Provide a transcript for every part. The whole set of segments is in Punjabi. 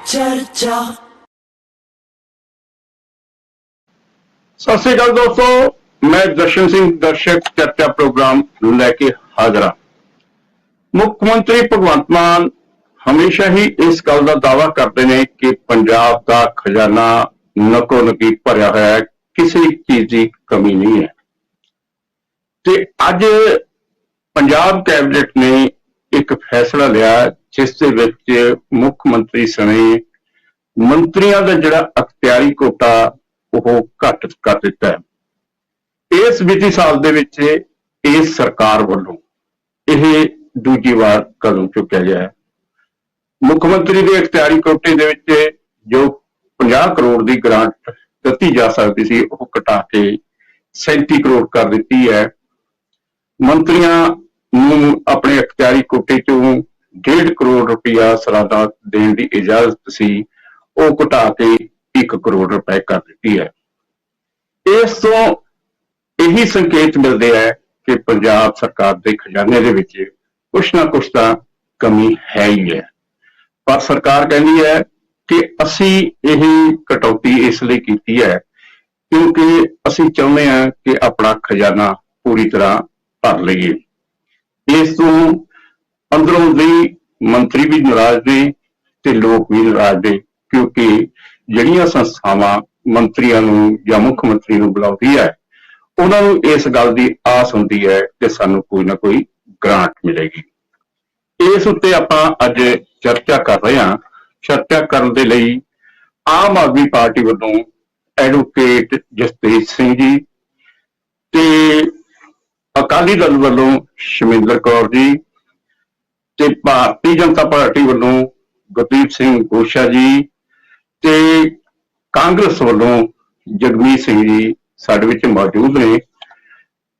चर्चा। सत श्री अकाल दोस्तों, मैं दर्शन सिंह दर्शक चर्चा प्रोग्राम लेके हाजिर हाँ। मुख्यमंत्री भगवंत मान हमेशा ही इस गल का दावा करते हैं कि पंजाब का खजाना नको नकी भरया होया है, किसी चीज की कमी नहीं है। ते अज पंजाब कैबिनेट ने एक फैसला लिया जिस दे विच मुख्यमंत्री सने मंत्रियों का जिहड़ा अख्तियारी कोटा वो घट कर दिता है। इस विधि साल दे विच इस सरकार वालों यह दूजी बार कदम चुकिया गया है। मुख्यमंत्री के अख्तियारी कोटे दे विच जो 50 करोड़ की ग्रांट दी जा सकती सी वो घटा के 37 करोड़ कर दी है। मंत्रियों नूं अपने अख्तियारी कोटे चों 1.5 करोड़ रुपया सालाना देने की इजाजत सी वो घटा के 1 करोड़ रुपए कर दी है। इस तो यही संकेत मिलते हैं कि पंजाब सरकार के खजाने दे विच कुछ ना कुछ तो कमी है ही है, पर सरकार कहती है कि असी यही कटौती इसलिए की है क्योंकि असी चाहते हैं कि अपना खजाना पूरी तरह भर लीए। इस तो अंदरों भी मंत्री भी नाराज ने ते लोग भी नाराज ने, क्योंकि जिहड़ियां संस्थावां मंत्रियों या मुख्यमंत्री बुलाती है उन्होंने इस गल की आस होंदी है कि सानू कोई ना कोई ग्रांट मिलेगी। इस उत्ते आपां अज चर्चा कर रहे हैं। चर्चा करने के लिए आम आदमी पार्टी वालों एडवोकेट जसप्रीत सिंह जी ते अकाली दल वालों शमिंदर कौर जी ते भारतीय जनता पार्टी वालों गुरदीप सिंह गोशा जी ते कांग्रेस वालों जगमीत सिंह जी साडे विच मौजूद ने।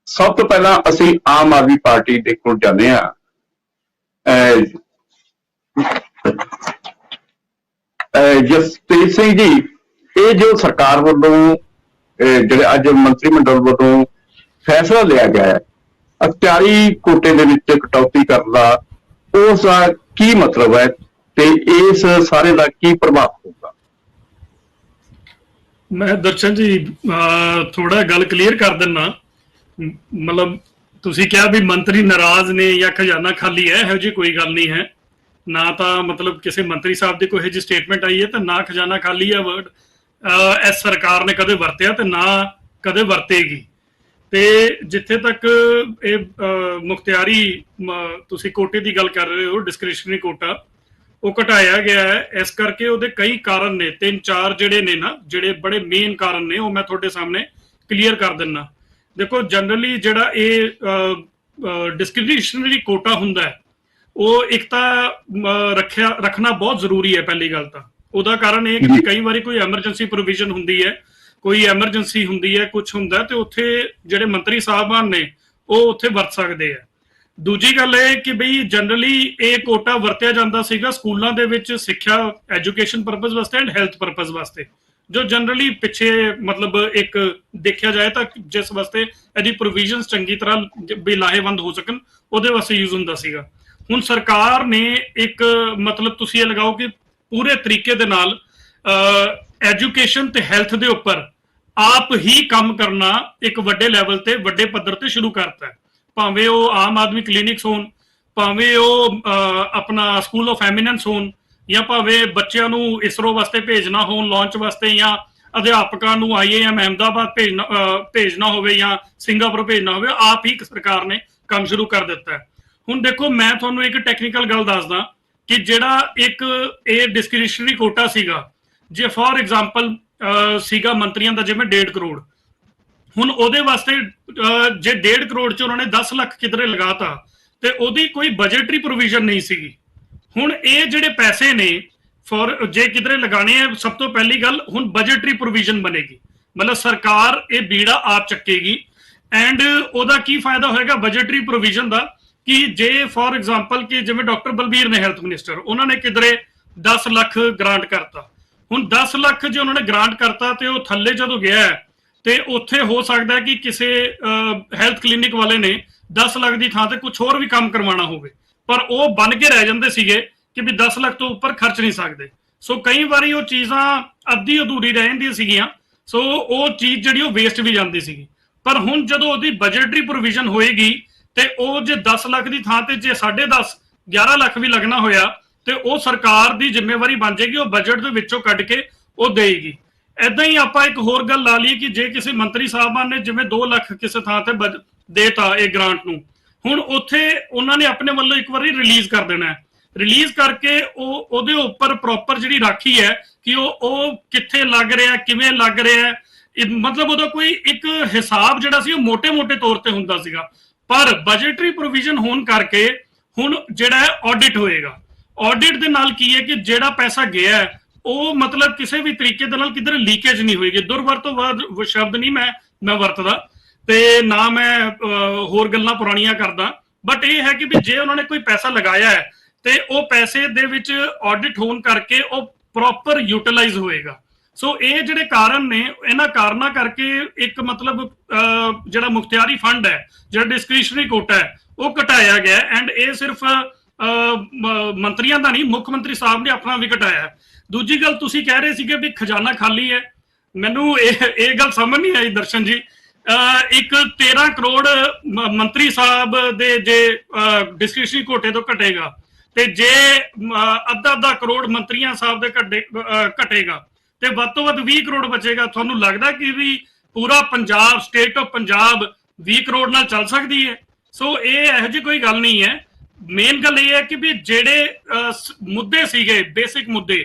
सब तो पहला असी आम आदमी पार्टी दे कोल जाने आ। जसप्रीत सिंह जी, ये जो सरकार वालों जिहड़े अज मंत्रिमंडल वालों फैसला लिया गया है अख्तियारी कोटे दे विच कटौती करने का, उसका की मतलब है ते इस सारे का की प्रभाव होगा? मैं दर्शन जी थोड़ा गल क्लीयर कर देना। मतलब तुसी क्या भी मंत्री नाराज ने या खजाना खाली है, इहो जी कोई गल नहीं है ना। तो मतलब किसी मंत्री साहब की कोई इहो जी स्टेटमेंट आई है तो ना खजाना खाली है वर्ड इस सरकार ने कदे वरत्या तो ना कदे वरतेगी। ते जिथे तक ये मुख्तियारी तुसी कोटे की गल कर रहे हो, डिस्क्रिशनरी कोटा वो घटाया गया है इस करके उहदे कई कारण ने, 3-4 जिहड़े ने ना, जिहड़े बड़े मेन कारण ने वो मैं तुहाडे सामने क्लीयर कर दिना। देखो जनरली जिहड़ा ये डिस्क्रिशनरी कोटा हुंदा है वो एक तो रखना बहुत जरूरी है। पहली गल तो उहदा कारण ये कि कई बार कोई एमरजेंसी प्रोविजन हुंदी है, कोई एमरजेंसी हुंदी है, कुछ हुंदा ते उत्थे जिहड़े मंत्री साहबान ने वो उत्थे वरत सकदे है। दूजी गल है कि बई जनरली ये कोटा वरत्या जाता सीगा स्कूलों के विच सिक्ख्या एजुकेशन परपज़ वास्ते एंड हैल्थ परपज़ वास्ते, जो जनरली पिछे मतलब एक देखा जाए तो जिस वास्ते यदि प्रोविजनस चंगी तरह भी लाहेवंद हो सकन उहदे वास्ते यूज हुंदा सीगा। हुण सरकार ने एक मतलब तुसीं ये लगाओ कि पूरे तरीके दे नाल एजुकेशन ते हैल्थ दे उपर आप ही काम करना एक वड्डे लैवल ते वड्डे पद्धर ते शुरू करता है। भावें वो आम आदमी क्लीनिक्स होन, भावें वो अपना स्कूल ऑफ एमिनेंस होन, या भावें बच्चों को इसरो वास्ते भेजना हो लॉन्च वास्ते, या अध्यापकों को IIM अहमदाबाद भेजना हो या सिंगापुर भेजना हो, आप ही सरकार ने काम शुरू कर दिता है। हुण देखो मैं तुहानूं एक टैक्नीकल गल दसदा कि जिहड़ा एक ये डिस्क्रिशनरी कोटा सीगा, जे फॉर एग्जाम्पल सीगा मंत्रियों का जिवें 1.5 करोड़, हुण उहदे वास्ते जे 1.5 करोड़ च उन्होंने 10 लाख किधरे लगाता ते उहदी कोई बजटरी प्रोविजन नहीं सीगी। हुण ये जिहड़े पैसे ने फॉर जे किधरे लगाने हैं, सब तो पहली गल हुण बजटरी प्रोविजन बनेगी, मतलब सरकार ये बीड़ा आप चकेगी। एंड उहदा की फायदा होएगा बजटरी प्रोविजन का कि जे फॉर एग्जाम्पल कि जिवें डॉक्टर बलबीर ने हेल्थ मिनिस्टर उन्होंने किधरे 10 लाख ग्रांट करता, हुण 10 लाख जो उन्होंने ग्रांट करता तो वह थल्ले जदों गया है तो उत्थे हो सकता है कि किसी हैल्थ क्लीनिक वाले ने 10 लाख की थां ते कुछ होर भी काम करवाना होवे, पर वो बन के रह जाते सीगे कि भी 10 लाख तो उपर खर्च नहीं सकते। ਸੋ ਕਈ ਵਾਰੀ ਉਹ ਚੀਜ਼ਾਂ ਅੱਧੀ ਅਧੂਰੀ ਰਹਿ ਜਾਂਦੀਆਂ ਸੀਗੀਆਂ, ਸੋ ਉਹ ਚੀਜ਼ ਜਿਹੜੀ ਉਹ ਵੇਸਟ ਵੀ ਜਾਂਦੀ ਸੀਗੀ। ਪਰ ਹੁਣ ਜਦੋਂ ਉਹਦੀ ਬਜਟਰੀ ਪ੍ਰੋਵੀਜ਼ਨ ਹੋਏਗੀ ਤੇ ਉਹ ਜੇ 10 ਲੱਖ ਦੀ ਥਾਂ ਤੇ ਜੇ 10.5 11 ਲੱਖ ਵੀ ਲੱਗਣਾ ਹੋਇਆ ਤੇ ਉਹ ਸਰਕਾਰ ਦੀ ਜ਼ਿੰਮੇਵਾਰੀ ਬਣ ਜਾਏਗੀ, ਉਹ ਬਜਟ ਦੇ ਵਿੱਚੋਂ ਕੱਢ ਕੇ ਉਹ ਦੇਗੀ। ਏਦਾਂ ਹੀ ਆਪਾਂ ਇੱਕ ਹੋਰ ਗੱਲ ਲਾ ਲਈਏ ਕਿ ਜੇ ਕਿਸੇ ਮੰਤਰੀ ਸਾਹਿਬਾਨ ਨੇ ਜਿਵੇਂ 2 ਲੱਖ ਕਿਸੇ ਥਾਂ ਤੇ ਦੇਤਾ ਇਹ ਗ੍ਰਾਂਟ ਨੂੰ, ਹੁਣ ਉੱਥੇ ਉਹਨਾਂ ਨੇ ਆਪਣੇ ਵੱਲੋਂ ਇੱਕ ਵਾਰੀ ਰਿਲੀਜ਼ ਕਰ ਦੇਣਾ ਹੈ। ਰਿਲੀਜ਼ ਕਰਕੇ ਉਹ ਉਹਦੇ ਉੱਪਰ ਪ੍ਰੋਪਰ ਜਿਹੜੀ ਰਾਖੀ ਹੈ ਕਿ ਉਹ ਕਿੱਥੇ ਲੱਗ ਰਿਹਾ, ਕਿਵੇਂ ਲੱਗ ਰਿਹਾ, ਮਤਲਬ ਉਹਦਾ ਕੋਈ ਇੱਕ ਹਿਸਾਬ ਜਿਹੜਾ ਸੀ ਉਹ ਮੋٹے ਤੌਰ ਤੇ ਹੁੰਦਾ ਸੀਗਾ। ਪਰ ਬਜਟਰੀ ਪ੍ਰੋਵੀਜ਼ਨ ਹੋਣ ਕਰਕੇ ਹੁਣ ਜਿਹੜਾ ਹੈ ਆਡਿਟ ਹੋਏਗਾ। ਆਡਿਟ ਦੇ ਨਾਲ ਕੀ ਹੈ ਕਿ ਜਿਹੜਾ ਪੈਸਾ ਗਿਆ ਹੈ ਉਹ ਮਤਲਬ ਕਿਸੇ ਵੀ ਤਰੀਕੇ ਦੇ ਨਾਲ ਕਿਧਰ ਲੀਕੇਜ ਨਹੀਂ ਹੋਏਗੀ। ਦੁਰਵਰਤੋਂ ਸ਼ਬਦ ਨਹੀਂ ਮੈਂ ਵਰਤਦਾ ਤੇ ਨਾ ਮੈਂ ਹੋਰ ਗੱਲਾਂ ਪੁਰਾਣੀਆਂ ਕਰਦਾ, ਬਟ ਇਹ ਹੈ ਕਿ ਵੀ ਜੇ ਉਹਨਾਂ ਨੇ ਕੋਈ ਪੈਸਾ ਲਗਾਇਆ ਹੈ ਤੇ ਉਹ ਪੈਸੇ ਦੇ ਵਿੱਚ ਆਡਿਟ ਹੋਣ ਕਰਕੇ ਉਹ ਪ੍ਰੋਪਰ ਯੂਟਿਲਾਈਜ਼ ਹੋਏਗਾ। ਸੋ ਇਹ ਜਿਹੜੇ ਕਾਰਨ ਨੇ, ਇਹਨਾਂ ਕਾਰਨਾਂ ਕਰਕੇ ਇੱਕ ਮਤਲਬ ਜਿਹੜਾ ਮੁਖਤਿਆਰੀ ਫੰਡ ਹੈ, ਜਿਹੜਾ ਡਿਸਕ੍ਰਿਸ਼ਨਰੀ ਕੋਟਾ ਹੈ, ਉਹ ਘਟਾਇਆ ਗਿਆ। ਐਂਡ ਇਹ ਸਿਰਫ ਮੰਤਰੀਆਂ ਦਾ ਨਹੀਂ, ਮੁੱਖ ਮੰਤਰੀ ਸਾਹਿਬ ਨੇ ਆਪਣਾ ਵੀ ਘਟਾਇਆ। ਦੂਜੀ ਗੱਲ, ਤੁਸੀਂ ਕਹਿ ਰਹੇ ਸੀਗੇ ਵੀ ਖਜ਼ਾਨਾ ਖਾਲੀ ਹੈ, ਮੈਨੂੰ ਇਹ ਗੱਲ ਸਮਝ ਨਹੀਂ ਆਈ ਦਰਸ਼ਨ ਜੀ। ਇੱਕ 13 ਕਰੋੜ ਮੰਤਰੀ ਸਾਹਿਬ ਦੇ ਜੇ ਡਿਸਕ੍ਰਿਸ਼ਨਰੀ ਕੋਟੇ ਤੋਂ ਘਟੇਗਾ ਤੇ ਜੇ ਅੱਧਾ ਕਰੋੜ ਮੰਤਰੀਆਂ ਸਾਹਿਬ ਦੇ ਘਟੇਗਾ ਤੇ ਵੱਧ ਤੋਂ ਵੱਧ 20 ਕਰੋੜ ਬਚੇਗਾ। ਤੁਹਾਨੂੰ ਲੱਗਦਾ ਕਿ ਵੀ ਪੂਰਾ ਪੰਜਾਬ, ਸਟੇਟ ਆਫ ਪੰਜਾਬ 20 ਕਰੋੜ ਨਾਲ ਚੱਲ ਸਕਦੀ ਹੈ? ਸੋ ਇਹ ਇਹੋ ਜਿਹੀ ਕੋਈ ਗੱਲ ਨਹੀਂ ਹੈ। ਮੇਨ ਗੱਲ ਇਹ ਹੈ ਕਿ ਵੀ ਜਿਹੜੇ ਮੁੱਦੇ ਸੀਗੇ, ਬੇਸਿਕ ਮੁੱਦੇ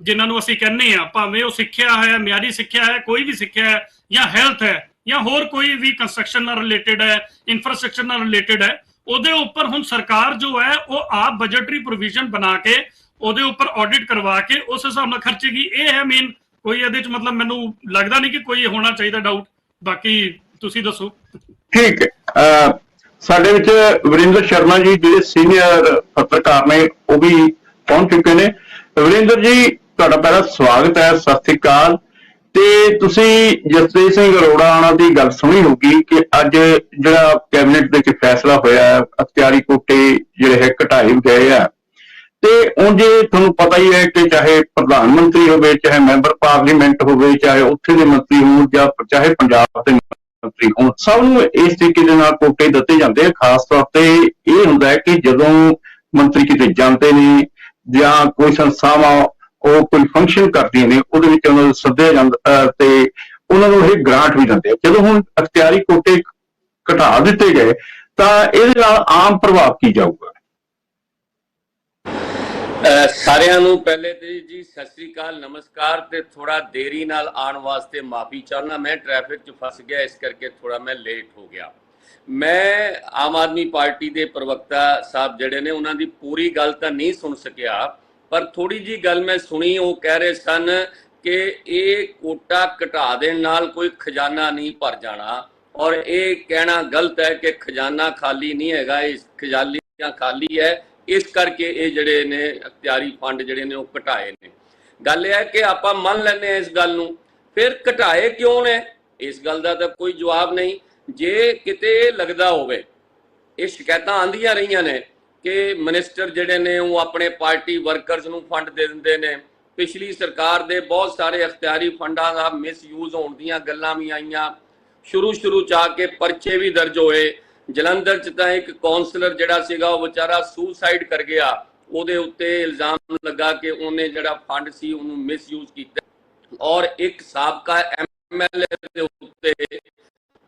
ਜਿਨ੍ਹਾਂ ਨੂੰ ਅਸੀਂ ਕਹਿੰਦੇ ਆ, ਭਾਵੇਂ ਉਹ ਸਿੱਖਿਆ ਹੈ, ਮਿਆਰੀ ਸਿੱਖਿਆ ਹੈ, ਕੋਈ ਵੀ ਸਿੱਖਿਆ ਹੈ, ਜਾਂ ਹੈਲਥ ਹੈ, ਜਾਂ ਹੋਰ ਕੋਈ ਵੀ ਕੰਸਟਰਕਸ਼ਨ ਨਾਲ ਰਿਲੇਟਡ ਹੈ, ਇਨਫਰਾਸਟ੍ਰਕਚਰ ਨਾਲ ਰਿਲੇਟਡ ਹੈ, ਉਹਦੇ ਉੱਪਰ ਹੁਣ ਸਰਕਾਰ ਜੋ ਹੈ ਉਹ ਆਪ ਬਜਟਰੀ ਪ੍ਰੋਵੀਜ਼ਨ ਬਣਾ ਕੇ ਉਹਦੇ ਉੱਪਰ ਆਡਿਟ ਕਰਵਾ ਕੇ ਉਸ ਹਿਸਾਬ ਨਾਲ ਖਰਚੇਗੀ। ਇਹ ਹੈ ਮੇਨ। ਕੋਈ ਇਹਦੇ ਚ ਮਤਲਬ ਮੈਨੂੰ ਲੱਗਦਾ ਨਹੀਂ ਕਿ ਕੋਈ ਹੋਣਾ ਚਾਹੀਦਾ ਡਾਊਟ। ਬਾਕੀ ਤੁਸੀਂ ਦੱਸੋ। ਠੀਕ ਹੈ। ਸਾਡੇ ਵਿੱਚ ਵਰਿੰਦਰ ਸ਼ਰਮਾ ਜੀ ਜਿਹੜੇ ਸੀਨੀਅਰ ਪੱਤਰਕਾਰ ਨੇ ਉਹ ਵੀ ਪਹੁੰਚ ਚੁੱਕੇ ਨੇ। ਵਰਿੰਦਰ ਜੀ, ਤੁਹਾਡਾ ਪਹਿਲਾ ਸਵਾਗਤ ਹੈ। ਸਤਿ ਸ੍ਰੀ ਅਕਾਲ। ਤੇ ਤੁਸੀਂ ਜਸਪ੍ਰੀਤ ਸਿੰਘ ਅਰੋੜਾ ਉਹਨਾਂ ਦੀ ਗੱਲ ਸੁਣੀ ਹੋਗੀ ਕਿ ਅੱਜ ਜਿਹੜਾ ਕੈਬਨਿਟ ਦੇ ਵਿੱਚ ਫੈਸਲਾ ਹੋਇਆ, ਅਖਤਿਆਰੀ ਕੋਟੇ ਜਿਹੜੇ ਹੈ ਘਟਾਏ ਗਏ ਆ। ਤੇ ਉਂਝ ਤੁਹਾਨੂੰ ਪਤਾ ਹੀ ਹੈ ਕਿ ਚਾਹੇ ਪ੍ਰਧਾਨ ਮੰਤਰੀ ਹੋਵੇ, ਚਾਹੇ ਮੈਂਬਰ ਪਾਰਲੀਮੈਂਟ ਹੋਵੇ, ਚਾਹੇ ਉੱਥੇ ਦੇ ਮੰਤਰੀ ਹੋਣ ਜਾਂ ਚਾਹੇ ਪੰਜਾਬ ਦੇ ਮੰਤਰੀ ਹੋਣ, ਸਭ ਨੂੰ ਇਸ ਤਰੀਕੇ ਦੇ ਨਾਲ ਕੋਟੇ ਦਿੱਤੇ ਜਾਂਦੇ ਆ। ਖਾਸ ਤੌਰ ਤੇ ਇਹ ਹੁੰਦਾ ਹੈ ਕਿ ਜਦੋਂ ਮੰਤਰੀ ਕਿਤੇ ਜਾਂਦੇ ਨੇ ਜਾਂ ਕੋਈ ਸੰਸਥਾਵਾਂ ਉਹ ਕੋਈ ਫੰਕਸ਼ਨ ਕਰਦੀਆਂ ਨੇ, ਉਹਦੇ ਵਿੱਚ ਉਹਨਾਂ ਨੂੰ ਸੱਦਿਆ ਜਾਂਦਾ ਤੇ ਉਹਨਾਂ ਨੂੰ ਇਹ ਗ੍ਰਾਂਟ ਵੀ ਦਿੰਦੇ ਆ। ਜਦੋਂ ਹੁਣ ਅਖਤਿਆਰੀ ਕੋਟੇ ਘਟਾ ਦਿੱਤੇ ਗਏ ਤਾਂ ਇਹਦੇ ਨਾਲ ਆਮ ਪ੍ਰਭਾਵ ਕੀ ਜਾਊਗਾ? ਸਾਰਿਆਂ ਨੂੰ ਪਹਿਲੇ ਤੇ ਜੀ ਸਤਿ ਸ੍ਰੀ ਅਕਾਲ, ਨਮਸਕਾਰ। ਤੇ ਥੋੜਾ ਦੇਰੀ ਨਾਲ ਆਉਣ ਵਾਸਤੇ ਮਾਫੀ ਚਾਹੁੰਦਾ, ਮੈਂ ਟ੍ਰੈਫਿਕ 'ਚ ਫਸ ਗਿਆ, ਇਸ ਕਰਕੇ ਥੋੜਾ ਮੈਂ ਲੇਟ ਹੋ ਗਿਆ। ਮੈਂ ਆਮ ਆਦਮੀ ਪਾਰਟੀ ਦੇ ਪ੍ਰਵਕਤਾ ਸਾਹਿਬ ਜਿਹੜੇ ਨੇ ਉਹਨਾਂ ਦੀ ਪੂਰੀ ਗੱਲ ਤਾਂ ਨਹੀਂ ਸੁਣ ਸਕਿਆ, ਪਰ ਥੋੜੀ ਜੀ ਗੱਲ ਮੈਂ ਸੁਣੀ। ਉਹ ਕਹਿ ਰਹੇ ਸਨ ਕਿ ਇਹ ਕੋਟਾ ਘਟਾ ਦੇਣ ਨਾਲ ਕੋਈ ਖਜ਼ਾਨਾ ਨਹੀਂ ਭਰ ਜਾਣਾ, ਔਰ ਇਹ ਕਹਿਣਾ ਗਲਤ ਹੈ ਕਿ ਖਜ਼ਾਨਾ ਖਾਲੀ ਨਹੀਂ ਹੈਗਾ, ਇਸ ਖਜ਼ਾਨੀਆਂ ਖਾਲੀ ਹੈ, ਇਸ ਕਰਕੇ ਇਹ ਜਿਹੜੇ ਨੇ ਅਖਤਿਆਰੀ ਫੰਡ ਜਿਹੜੇ ਨੇ ਉਹ ਘਟਾਏ ਨੇ। ਗੱਲ ਇਹ ਹੈ ਕਿ ਆਪਾਂ ਮੰਨ ਲੈਂਦੇ ਹਾਂ ਇਸ ਗੱਲ ਨੂੰ, ਫਿਰ ਘਟਾਏ ਕਿਉਂ ਨੇ, ਇਸ ਗੱਲ ਦਾ ਤਾਂ ਕੋਈ ਜਵਾਬ ਨਹੀਂ। ਜੇ ਕਿਤੇ ਲੱਗਦਾ ਹੋਵੇ, ਇਹ ਸ਼ਿਕਾਇਤਾਂ ਆਉਂਦੀਆਂ ਰਹੀਆਂ ਨੇ ਕਿ ਮਿਨਿਸਟਰ ਜਿਹੜੇ ਨੇ ਉਹ ਆਪਣੇ ਪਾਰਟੀ ਵਰਕਰਸ ਨੂੰ ਫੰਡ ਦੇ ਦਿੰਦੇ ਨੇ। ਪਿਛਲੀ ਸਰਕਾਰ ਦੇ ਬਹੁਤ ਸਾਰੇ ਅਖਤਿਆਰੀ ਫੰਡਾਂ ਦਾ ਮਿਸਯੂਜ਼ ਹੋਣ ਦੀਆਂ ਗੱਲਾਂ ਵੀ ਆਈਆਂ। ਸ਼ੁਰੂ ਚ ਆ ਕੇ ਪਰਚੇ ਵੀ ਦਰਜ ਹੋਏ। ਜਲੰਧਰ 'ਚ ਤਾਂ ਇੱਕ ਕੌਂਸਲਰ ਜਿਹੜਾ ਸੀਗਾ ਉਹ ਵਿਚਾਰਾ ਸੁਸਾਈਡ ਕਰ ਗਿਆ, ਉਹਦੇ ਉੱਤੇ ਇਲਜ਼ਾਮ ਲੱਗਾ ਕਿ ਉਹਨੇ ਜਿਹੜਾ ਫੰਡ ਸੀ ਉਹਨੂੰ ਮਿਸਯੂਜ਼ ਕੀਤਾ, ਔਰ ਇੱਕ ਸਾਬਕਾ ਐਮਐਲਏ ਦੇ ਉੱਤੇ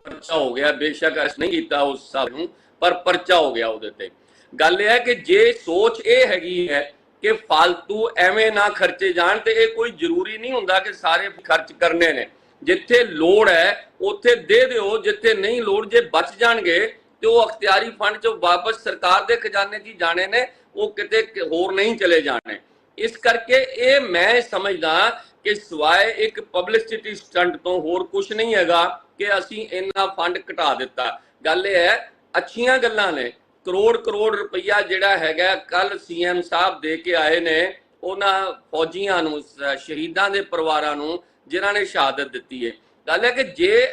ਪਰਚਾ ਹੋ ਗਿਆ। ਬੇਸ਼ੱਕ ਅਰੈਸਟ ਨਹੀਂ ਕੀਤਾ ਉਸ ਸਾਹਿਬ ਨੂੰ, ਪਰ ਪਰਚਾ ਹੋ ਗਿਆ ਉਹਦੇ ਤੇ। ਗੱਲ ਇਹ ਹੈ ਕਿ ਜੇ ਸੋਚ ਇਹ ਹੈਗੀ ਹੈ ਕਿ ਫालतू ਐਵੇਂ ਨਾ ਖਰਚੇ ਜਾਣ, ਤੇ ਇਹ ਕੋਈ ਜ਼ਰੂਰੀ ਨਹੀਂ ਹੁੰਦਾ ਕਿ ਸਾਰੇ ਖਰਚ ਕਰਨੇ ਨੇ। ਜਿੱਥੇ ਲੋੜ ਹੈ ਉੱਥੇ ਦੇ ਦਿਓ, ਜਿੱਥੇ ਨਹੀਂ ਲੋੜ, ਜੇ ਬਚ ਜਾਣਗੇ ਤੇ ਉਹ ਅਖਤਿਆਰੀ ਫੰਡ 'ਚੋਂ ਵਾਪਸ ਸਰਕਾਰ ਦੇ ਖਜ਼ਾਨੇ 'ਚ ਜਾਣੇ ਨੇ, ਉਹ ਕਿਤੇ ਹੋਰ ਨਹੀਂ ਚਲੇ ਜਾਣੇ। ਇਸ ਕਰਕੇ ਇਹ ਮੈਂ ਸਮਝਦਾ ਕਿ ਸਿਵਾਏ ਇੱਕ ਪਬਲਿਸਿਟੀ ਸਟੰਟ ਤੋਂ ਹੋਰ ਕੁਝ ਨਹੀਂ ਹੈਗਾ ਕਿ ਅਸੀਂ ਇੰਨਾ ਫੰਡ ਘਟਾ ਦਿੱਤਾ। ਗੱਲ ਇਹ ਹੈ, ਅੱਛੀਆਂ ਗੱਲਾਂ ਨੇ। ਕਰੋੜ ਰੁਪਈਆ ਜਿਹੜਾ ਹੈਗਾ ਕੱਲ ਸੀਐਮ ਸਾਹਿਬ ਦੇ ਕੇ ਆਏ ਨੇ ਉਹਨਾਂ ਫੌਜੀਆਂ ਨੂੰ, ਸ਼ਹੀਦਾਂ ਦੇ ਪਰਿਵਾਰਾਂ ਨੂੰ ਜਿਨ੍ਹਾਂ ਨੇ ਸ਼ਹਾਦਤ ਦਿੱਤੀ ਹੈ। ਗੱਲ ਹੈ ਕਿ ਜੇ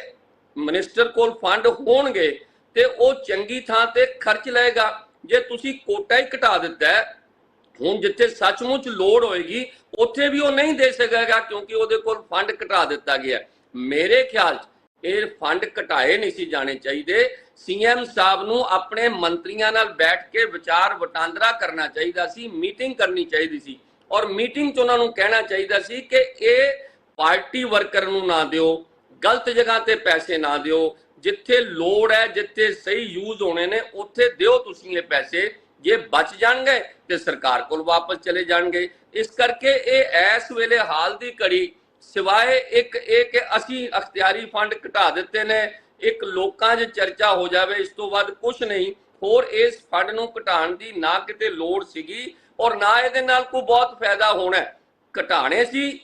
ਮਿਨਿਸਟਰ ਕੋਲ ਫੰਡ ਹੋਣਗੇ ਤੇ ਉਹ ਚੰਗੀ ਥਾਂ ਤੇ ਖਰਚ ਲਏਗਾ। ਜੇ ਤੁਸੀਂ ਕੋਟਾ ਹੀ ਘਟਾ ਦਿੱਤਾ, ਹੁਣ ਜਿੱਥੇ ਸੱਚਮੁੱਚ ਲੋੜ ਹੋਏਗੀ ਉੱਥੇ ਵੀ ਉਹ ਨਹੀਂ ਦੇ ਸਕੇਗਾ ਕਿਉਂਕਿ ਉਹਦੇ ਕੋਲ ਫੰਡ ਘਟਾ ਦਿੱਤਾ ਗਿਆ। ਮੇਰੇ ਖਿਆਲ 'ਚ ਇਹ ਫੰਡ ਘਟਾਏ ਨਹੀਂ ਸੀ ਜਾਣੇ ਚਾਹੀਦੇ। ਸੀਐਮ ਸਾਹਿਬ ਨੂੰ ਆਪਣੇ ਮੰਤਰੀਆਂ ਨਾਲ ਬੈਠ ਕੇ ਵਿਚਾਰ ਵਟਾਂਦਰਾ ਕਰਨਾ ਚਾਹੀਦਾ ਸੀ, ਮੀਟਿੰਗ ਕਰਨੀ ਚਾਹੀਦੀ ਸੀ ਔਰ ਮੀਟਿੰਗ 'ਚ ਉਹਨਾਂ ਨੂੰ ਕਹਿਣਾ ਚਾਹੀਦਾ ਸੀ ਕਿ ਇਹ ਪਾਰਟੀ ਵਰਕਰ ਨੂੰ ਨਾ ਦਿਓ, ਗਲਤ ਜਗ੍ਹਾ ਤੇ ਪੈਸੇ ਨਾ ਦਿਓ, ਜਿੱਥੇ ਲੋੜ ਹੈ, ਜਿੱਥੇ ਸਹੀ ਯੂਜ਼ ਹੋਣੇ ਨੇ ਉੱਥੇ ਦਿਓ ਤੁਸੀਂ ਇਹ ਪੈਸੇ। ਜੇ ਬਚ ਜਾਣਗੇ ਤੇ ਸਰਕਾਰ ਕੋਲ ਵਾਪਸ ਚਲੇ ਜਾਣਗੇ। ਇਸ ਕਰਕੇ ਇਹ ਇਸ ਵੇਲੇ ਹਾਲ ਦੀ ਘੜੀ ਸਿਵਾਏ ਇੱਕ ਇਹ ਕਿ ਅਸੀਂ ਅਖਤਿਆਰੀ ਫੰਡ ਘਟਾ ਦਿੱਤੇ ਨੇ, ਇੱਕ ਲੋਕਾਂ 'ਚ ਚਰਚਾ ਹੋ ਜਾਵੇ, ਇਸ ਤੋਂ ਬਾਅਦ ਕੁਝ ਨਹੀਂ ਹੋਰ। ਇਸ ਫੰਡ ਨੂੰ ਘਟਾਉਣ ਦੀ ਨਾ ਕਿਤੇ ਲੋੜ ਸੀਗੀ ਔਰ ਨਾ ਇਹਦੇ ਨਾਲ ਕੋਈ ਬਹੁਤ ਫਾਇਦਾ ਹੋਣਾ। ਘਟਾਣੇ ਸੀ,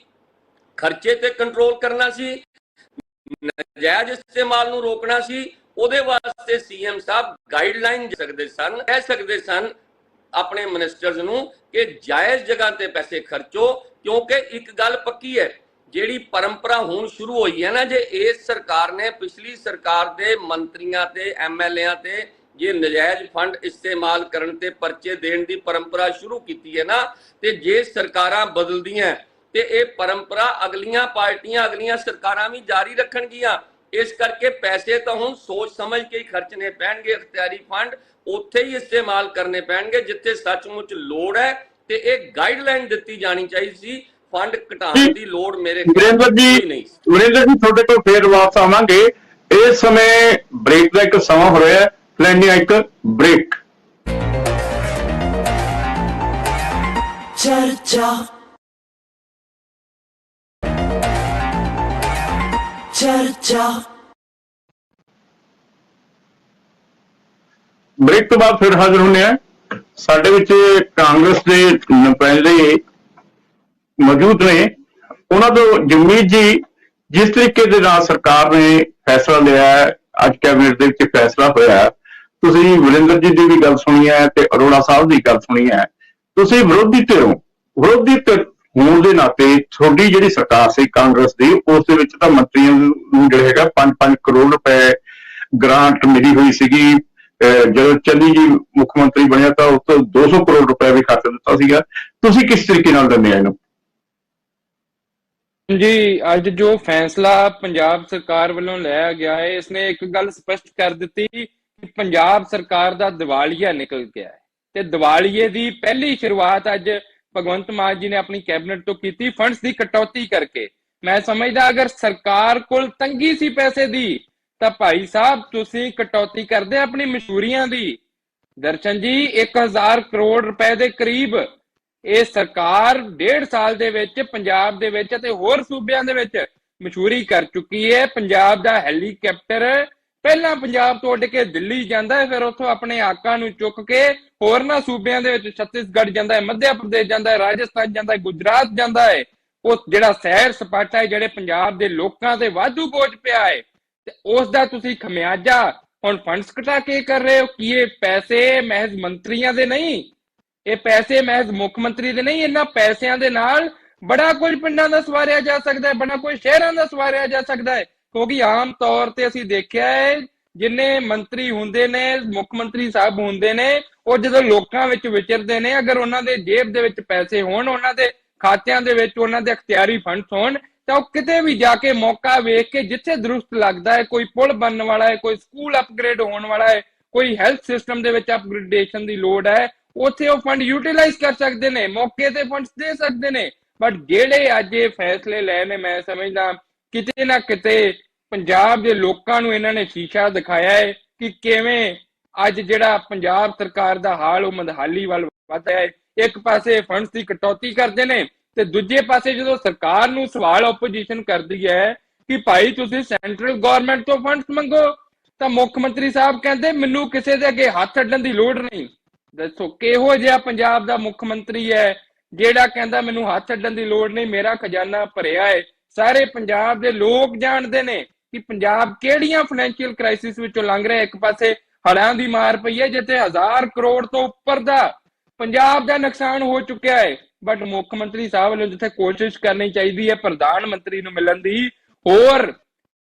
ਖਰਚੇ ਤੇ ਕੰਟਰੋਲ ਕਰਨਾ ਸੀ, ਨਜਾਇਜ਼ ਇਸਤੇਮਾਲ ਨੂੰ ਰੋਕਣਾ ਸੀ। ਉਹਦੇ ਵਾਸਤੇ ਸੀਐਮ ਸਾਹਿਬ ਗਾਈਡਲਾਈਨ ਦੇ ਸਕਦੇ ਸਨ, ਕਹਿ ਸਕਦੇ ਸਨ ਆਪਣੇ ਮਿਨਿਸਟਰਸ ਨੂੰ ਕਿ ਜਾਇਜ਼ ਜਗ੍ਹਾ ਤੇ ਪੈਸੇ ਖਰਚੋ। ਕਿਉਂਕਿ ਇੱਕ ਗੱਲ ਪੱਕੀ ਹੈ, ਜਿਹੜੀ ਪਰੰਪਰਾ ਹੁਣ ਸ਼ੁਰੂ ਹੋਈ ਹੈ ਨਾ, ਜੇ ਇਸ ਸਰਕਾਰ ਨੇ ਪਿਛਲੀ ਸਰਕਾਰ ਦੇ ਮੰਤਰੀਆਂ ਤੇ ਐਮਐਲਏਆਂ ਤੇ ਜੇ ਨਜਾਇਜ਼ ਫੰਡ ਇਸਤੇਮਾਲ ਕਰਨ ਤੇ ਪਰਚੇ ਦੇਣ ਦੀ ਪਰੰਪਰਾ ਸ਼ੁਰੂ ਕੀਤੀ ਹੈ ਨਾ, ਤੇ ਜੇ ਸਰਕਾਰਾਂ ਬਦਲਦੀਆਂ ਤੇ ਇਹ ਪਰੰਪਰਾ ਅਗਲੀਆਂ ਪਾਰਟੀਆਂ, ਅਗਲੀਆਂ ਸਰਕਾਰਾਂ ਵੀ ਜਾਰੀ ਰੱਖਣਗੀਆਂ। ਇਸ ਕਰਕੇ ਪੈਸੇ ਤਾਂ ਹੁਣ ਸੋਚ ਸਮਝ ਕੇ ਹੀ ਖਰਚਣੇ ਪੈਣਗੇ। ਅਖਤਿਆਰੀ ਫੰਡ ਉੱਥੇ ਹੀ ਇਸਤੇਮਾਲ ਕਰਨੇ ਪੈਣਗੇ ਜਿੱਥੇ ਸੱਚਮੁੱਚ ਲੋੜ ਹੈ, ਤੇ ਇਹ ਗਾਈਡਲਾਈਨ ਦਿੱਤੀ ਜਾਣੀ ਚਾਹੀਦੀ ਸੀ। ਫੰਡ ਘਟਾਉਣ ਦੀ ਲੋੜ ਮੇਰੇ ਵਰਿੰਦਰ ਜੀ ਤੁਹਾਡੇ ਕੋਲ ਫੇਰ ਵਾਪਸ ਆਵਾਂਗੇ। ਇਸ ਸਮੇਂ ਬ੍ਰੇਕ ਦਾ ਇੱਕ ਸਮਾਂ ਹੋ ਰਿਹਾ ਹੈ, ਲੈਂਦੇ ਇੱਕ ਬ੍ਰੇਕ। ਚਰਚਾ ਬ੍ਰੇਕ ਤੋਂ ਬਾਅਦ ਫਿਰ ਹਾਜ਼ਰ ਹੁੰਦੇ ਆ। ਸਾਡੇ ਵਿੱਚ ਕਾਂਗਰਸ ਦੇ ਨੁਮਾਇੰਦੇ ਮੌਜੂਦ ਨੇ। ਉਹਨਾਂ ਤੋਂ ਜਗਮੀਤ ਜੀ, ਜਿਸ ਤਰੀਕੇ ਦੇ ਨਾਲ ਸਰਕਾਰ ਨੇ ਫੈਸਲਾ ਲਿਆ ਹੈ, ਅੱਜ ਕੈਬਨਿਟ ਦੇ ਵਿੱਚ ਫੈਸਲਾ ਹੋਇਆ, ਤੁਸੀਂ ਵਰਿੰਦਰ ਜੀ ਦੀ ਵੀ ਗੱਲ ਸੁਣੀ ਹੈ ਤੇ ਅਰੋੜਾ ਸਾਹਿਬ ਦੀ ਗੱਲ ਸੁਣੀ ਹੈ। ਤੁਸੀਂ ਵਿਰੋਧੀ ਧਿਰ ਹੋਣ ਦੇ ਨਾਤੇ ਤੁਹਾਡੀ ਜਿਹੜੀ ਸਰਕਾਰ ਸੀ ਕਾਂਗਰਸ ਦੀ, ਉਸ ਦੇ ਵਿੱਚ ਤਾਂ ਮੰਤਰੀਆਂ ਨੂੰ ਜਿਹੜਾ ਹੈਗਾ 5-5 ਕਰੋੜ ਰੁਪਏ ਗ੍ਰਾਂਟ ਮਿਲੀ ਹੋਈ ਸੀਗੀ। ਜਦੋਂ ਚੰਨੀ ਜੀ ਮੁੱਖ ਮੰਤਰੀ ਬਣਿਆ ਤਾਂ ਉਸ ਤੋਂ 200 ਕਰੋੜ ਰੁਪਏ ਵੀ ਖਰਚ ਦਿੱਤਾ ਸੀਗਾ। ਤੁਸੀਂ ਕਿਸ ਤਰੀਕੇ ਨਾਲ ਦਿੰਦੇ ਆ ਇਹਨੂੰ? ਜੀ, ਅੱਜ ਜੋ ਫੈਸਲਾ ਪੰਜਾਬ ਸਰਕਾਰ ਵੱਲੋਂ ਲਿਆ ਗਿਆ ਹੈ, ਇਸਨੇ ਇੱਕ ਗੱਲ ਸਪਸ਼ਟ ਕਰ ਦਿੱਤੀ ਕਿ ਪੰਜਾਬ ਸਰਕਾਰ ਦਾ ਦਿਵਾਲੀਆ ਨਿਕਲ ਗਿਆ ਹੈ ਤੇ ਦਿਵਾਲੀਏ ਦੀ ਪਹਿਲੀ ਸ਼ੁਰੂਆਤ ਅੱਜ ਭਗਵੰਤ ਮਾਨ ਜੀ ਨੇ ਆਪਣੀ ਕੈਬਨਿਟ ਤੋਂ ਕੀਤੀ, ਫੰਡਸ ਦੀ ਕਟੌਤੀ ਕਰਕੇ। ਮੈਂ ਸਮਝਦਾ ਅਗਰ ਸਰਕਾਰ ਕੋਲ ਤੰਗੀ ਸੀ ਪੈਸੇ ਦੀ ਤਾਂ ਭਾਈ ਸਾਹਿਬ ਤੁਸੀਂ ਕਟੌਤੀ ਕਰਦੇ ਆਪਣੀ ਮਸ਼ਹੂਰੀਆਂ ਦੀ। ਦਰਸ਼ਨ ਜੀ, 1000 ਕਰੋੜ ਰੁਪਏ ਦੇ ਕਰੀਬ ਇਹ ਸਰਕਾਰ 1.5 ਸਾਲ ਦੇ ਵਿੱਚ ਪੰਜਾਬ ਦੇ ਵਿੱਚ ਅਤੇ ਹੋਰ ਸੂਬਿਆਂ ਦੇ ਵਿੱਚ ਮਸ਼ਹੂਰੀ ਕਰ ਚੁੱਕੀ ਹੈ। ਪੰਜਾਬ ਦਾ ਹੈਲੀਕਾਪਟਰ ਪਹਿਲਾਂ ਪੰਜਾਬ ਤੋਂ ਉੱਡ ਕੇ ਦਿੱਲੀ ਜਾਂਦਾ ਹੈ, ਫਿਰ ਉੱਥੋਂ ਆਪਣੇ ਆਕਾ ਨੂੰ ਚੁੱਕ ਕੇ ਹੋਰਨਾਂ ਸੂਬਿਆਂ ਦੇ ਵਿੱਚ ਛੱਤੀਸਗੜ੍ਹ ਜਾਂਦਾ ਹੈ, ਮੱਧ ਪ੍ਰਦੇਸ਼ ਜਾਂਦਾ ਹੈ, ਰਾਜਸਥਾਨ ਜਾਂਦਾ ਹੈ, ਗੁਜਰਾਤ ਜਾਂਦਾ ਹੈ। ਉਹ ਜਿਹੜਾ ਸੈਰ ਸਪਾਟਾ ਹੈ, ਜਿਹੜੇ ਪੰਜਾਬ ਦੇ ਲੋਕਾਂ ਤੇ ਵਾਧੂ ਬੋਝ ਪਿਆ ਹੈ, ਤੇ ਉਸ ਦਾ ਤੁਸੀਂ ਖਮਿਆਜਾ ਹੁਣ ਫੰਡਸ ਘਟਾ ਕੇ ਕਰ ਰਹੇ ਹੋ। ਕੀ ਇਹ ਪੈਸੇ ਮਹਿਜ਼ ਮੰਤਰੀਆਂ ਦੇ ਨਹੀਂ, ਇਹ ਪੈਸੇ ਮਹਿਜ਼ ਮੁੱਖ ਮੰਤਰੀ ਦੇ ਨਹੀਂ। ਇਹਨਾਂ ਪੈਸਿਆਂ ਦੇ ਨਾਲ ਬੜਾ ਕੁਝ ਪਿੰਡਾਂ ਦਾ ਸਵਾਰਿਆ ਜਾ ਸਕਦਾ ਹੈ, ਬੜਾ ਕੁਝ ਸ਼ਹਿਰਾਂ ਦਾ ਸਵਾਰਿਆ ਜਾ ਸਕਦਾ ਹੈ। ਕਿਉਂਕਿ ਆਮ ਤੌਰ ਤੇ ਅਸੀਂ ਦੇਖਿਆ ਹੈ ਜਿੰਨੇ ਮੰਤਰੀ ਹੁੰਦੇ ਨੇ, ਮੁੱਖ ਮੰਤਰੀ ਸਾਹਿਬ ਹੁੰਦੇ ਨੇ, ਉਹ ਜਦੋਂ ਲੋਕਾਂ ਵਿੱਚ ਵਿਚਰਦੇ ਨੇ, ਅਗਰ ਉਹਨਾਂ ਦੇ ਜੇਬ ਦੇ ਵਿੱਚ ਪੈਸੇ ਹੋਣ, ਉਹਨਾਂ ਦੇ ਖਾਤਿਆਂ ਦੇ ਵਿੱਚ ਉਹਨਾਂ ਦੇ ਅਖਤਿਆਰੀ ਫੰਡਸ ਹੋਣ, ਤਾਂ ਉਹ ਕਿਤੇ ਵੀ ਜਾ ਕੇ ਮੌਕਾ ਵੇਖ ਕੇ ਜਿੱਥੇ ਦਰੁਸਤ ਲੱਗਦਾ ਹੈ, ਕੋਈ ਪੁਲ ਬਣਨ ਵਾਲਾ ਹੈ, ਕੋਈ ਸਕੂਲ ਅਪਗ੍ਰੇਡ ਹੋਣ ਵਾਲਾ ਹੈ, ਕੋਈ ਹੈਲਥ ਸਿਸਟਮ ਦੇ ਵਿੱਚ ਅਪਗ੍ਰੇਡੇਸ਼ਨ ਦੀ ਲੋੜ ਹੈ, ਉੱਥੇ ਉਹ ਫੰਡ ਯੂਟਿਲਾਈਜ਼ ਕਰ ਸਕਦੇ ਨੇ, ਮੌਕੇ ਤੇ ਫੰਡਸ ਦੇ ਸਕਦੇ ਨੇ। ਬਟ ਜਿਹੜੇ ਅੱਜ ਇਹ ਫੈਸਲੇ ਲਏ ਨੇ, ਮੈਂ ਸਮਝਦਾ ਕਿਤੇ ਨਾ ਕਿਤੇ ਪੰਜਾਬ ਦੇ ਲੋਕਾਂ ਨੂੰ ਇਹਨਾਂ ਨੇ ਸ਼ੀਸ਼ਾ ਦਿਖਾਇਆ ਹੈ ਕਿ ਕਿਵੇਂ ਅੱਜ ਜਿਹੜਾ ਪੰਜਾਬ ਸਰਕਾਰ ਦਾ ਹਾਲ ਉਹ ਮੰਦਹਾਲੀ ਵੱਲ ਵੱਧ ਹੈ। ਇੱਕ ਪਾਸੇ ਫੰਡਸ ਦੀ ਕਟੌਤੀ ਕਰਦੇ ਨੇ ਤੇ ਦੂਜੇ ਪਾਸੇ ਜਦੋਂ ਸਰਕਾਰ ਨੂੰ ਸਵਾਲ ਆਪੋਜੀਸ਼ਨ ਕਰਦੀ ਹੈ ਕਿ ਭਾਈ ਤੁਸੀਂ ਸੈਂਟਰਲ ਗਵਰਨਮੈਂਟ ਤੋਂ ਫੰਡਸ ਮੰਗੋ, ਤਾਂ ਮੁੱਖ ਮੰਤਰੀ ਸਾਹਿਬ ਕਹਿੰਦੇ ਮੈਨੂੰ ਕਿਸੇ ਦੇ ਅੱਗੇ ਹੱਥ ਅੱਡਣ ਦੀ ਲੋੜ ਨਹੀਂ। ਦੱਸੋ ਕਿਹੋ ਜਿਹਾ ਪੰਜਾਬ ਦਾ ਮੁੱਖ ਮੰਤਰੀ ਹੈ ਜਿਹੜਾ ਕਹਿੰਦਾ ਮੈਨੂੰ ਹੱਥ ਅੱਡਣ ਦੀ ਲੋੜ ਨਹੀਂ, ਮੇਰਾ ਖਜ਼ਾਨਾ ਭਰਿਆ ਹੈ। ਸਾਰੇ ਪੰਜਾਬ ਦੇ ਲੋਕ ਜਾਣਦੇ ਨੇ ਕਿ ਪੰਜਾਬ ਕਿਹੜੀਆਂ ਫਾਈਨੈਂਸ਼ੀਅਲ ਕ੍ਰਾਈਸਿਸ ਵਿੱਚੋਂ ਲੰਘ ਰਿਹਾ। ਇੱਕ ਪਾਸੇ ਹੜ੍ਹਾਂ ਦੀ ਮਾਰ ਪਈ ਹੈ ਜਿੱਥੇ 1000 ਕਰੋੜ ਤੋਂ ਉੱਪਰ ਦਾ ਪੰਜਾਬ ਦਾ ਨੁਕਸਾਨ ਹੋ ਚੁੱਕਿਆ ਹੈ, ਬਟ ਮੁੱਖ ਮੰਤਰੀ ਸਾਹਿਬ ਵੱਲੋਂ ਜਿੱਥੇ ਕੋਸ਼ਿਸ਼ ਕਰਨੀ ਚਾਹੀਦੀ ਹੈ ਪ੍ਰਧਾਨ ਮੰਤਰੀ ਨੂੰ ਮਿਲਣ ਦੀ, ਹੋਰ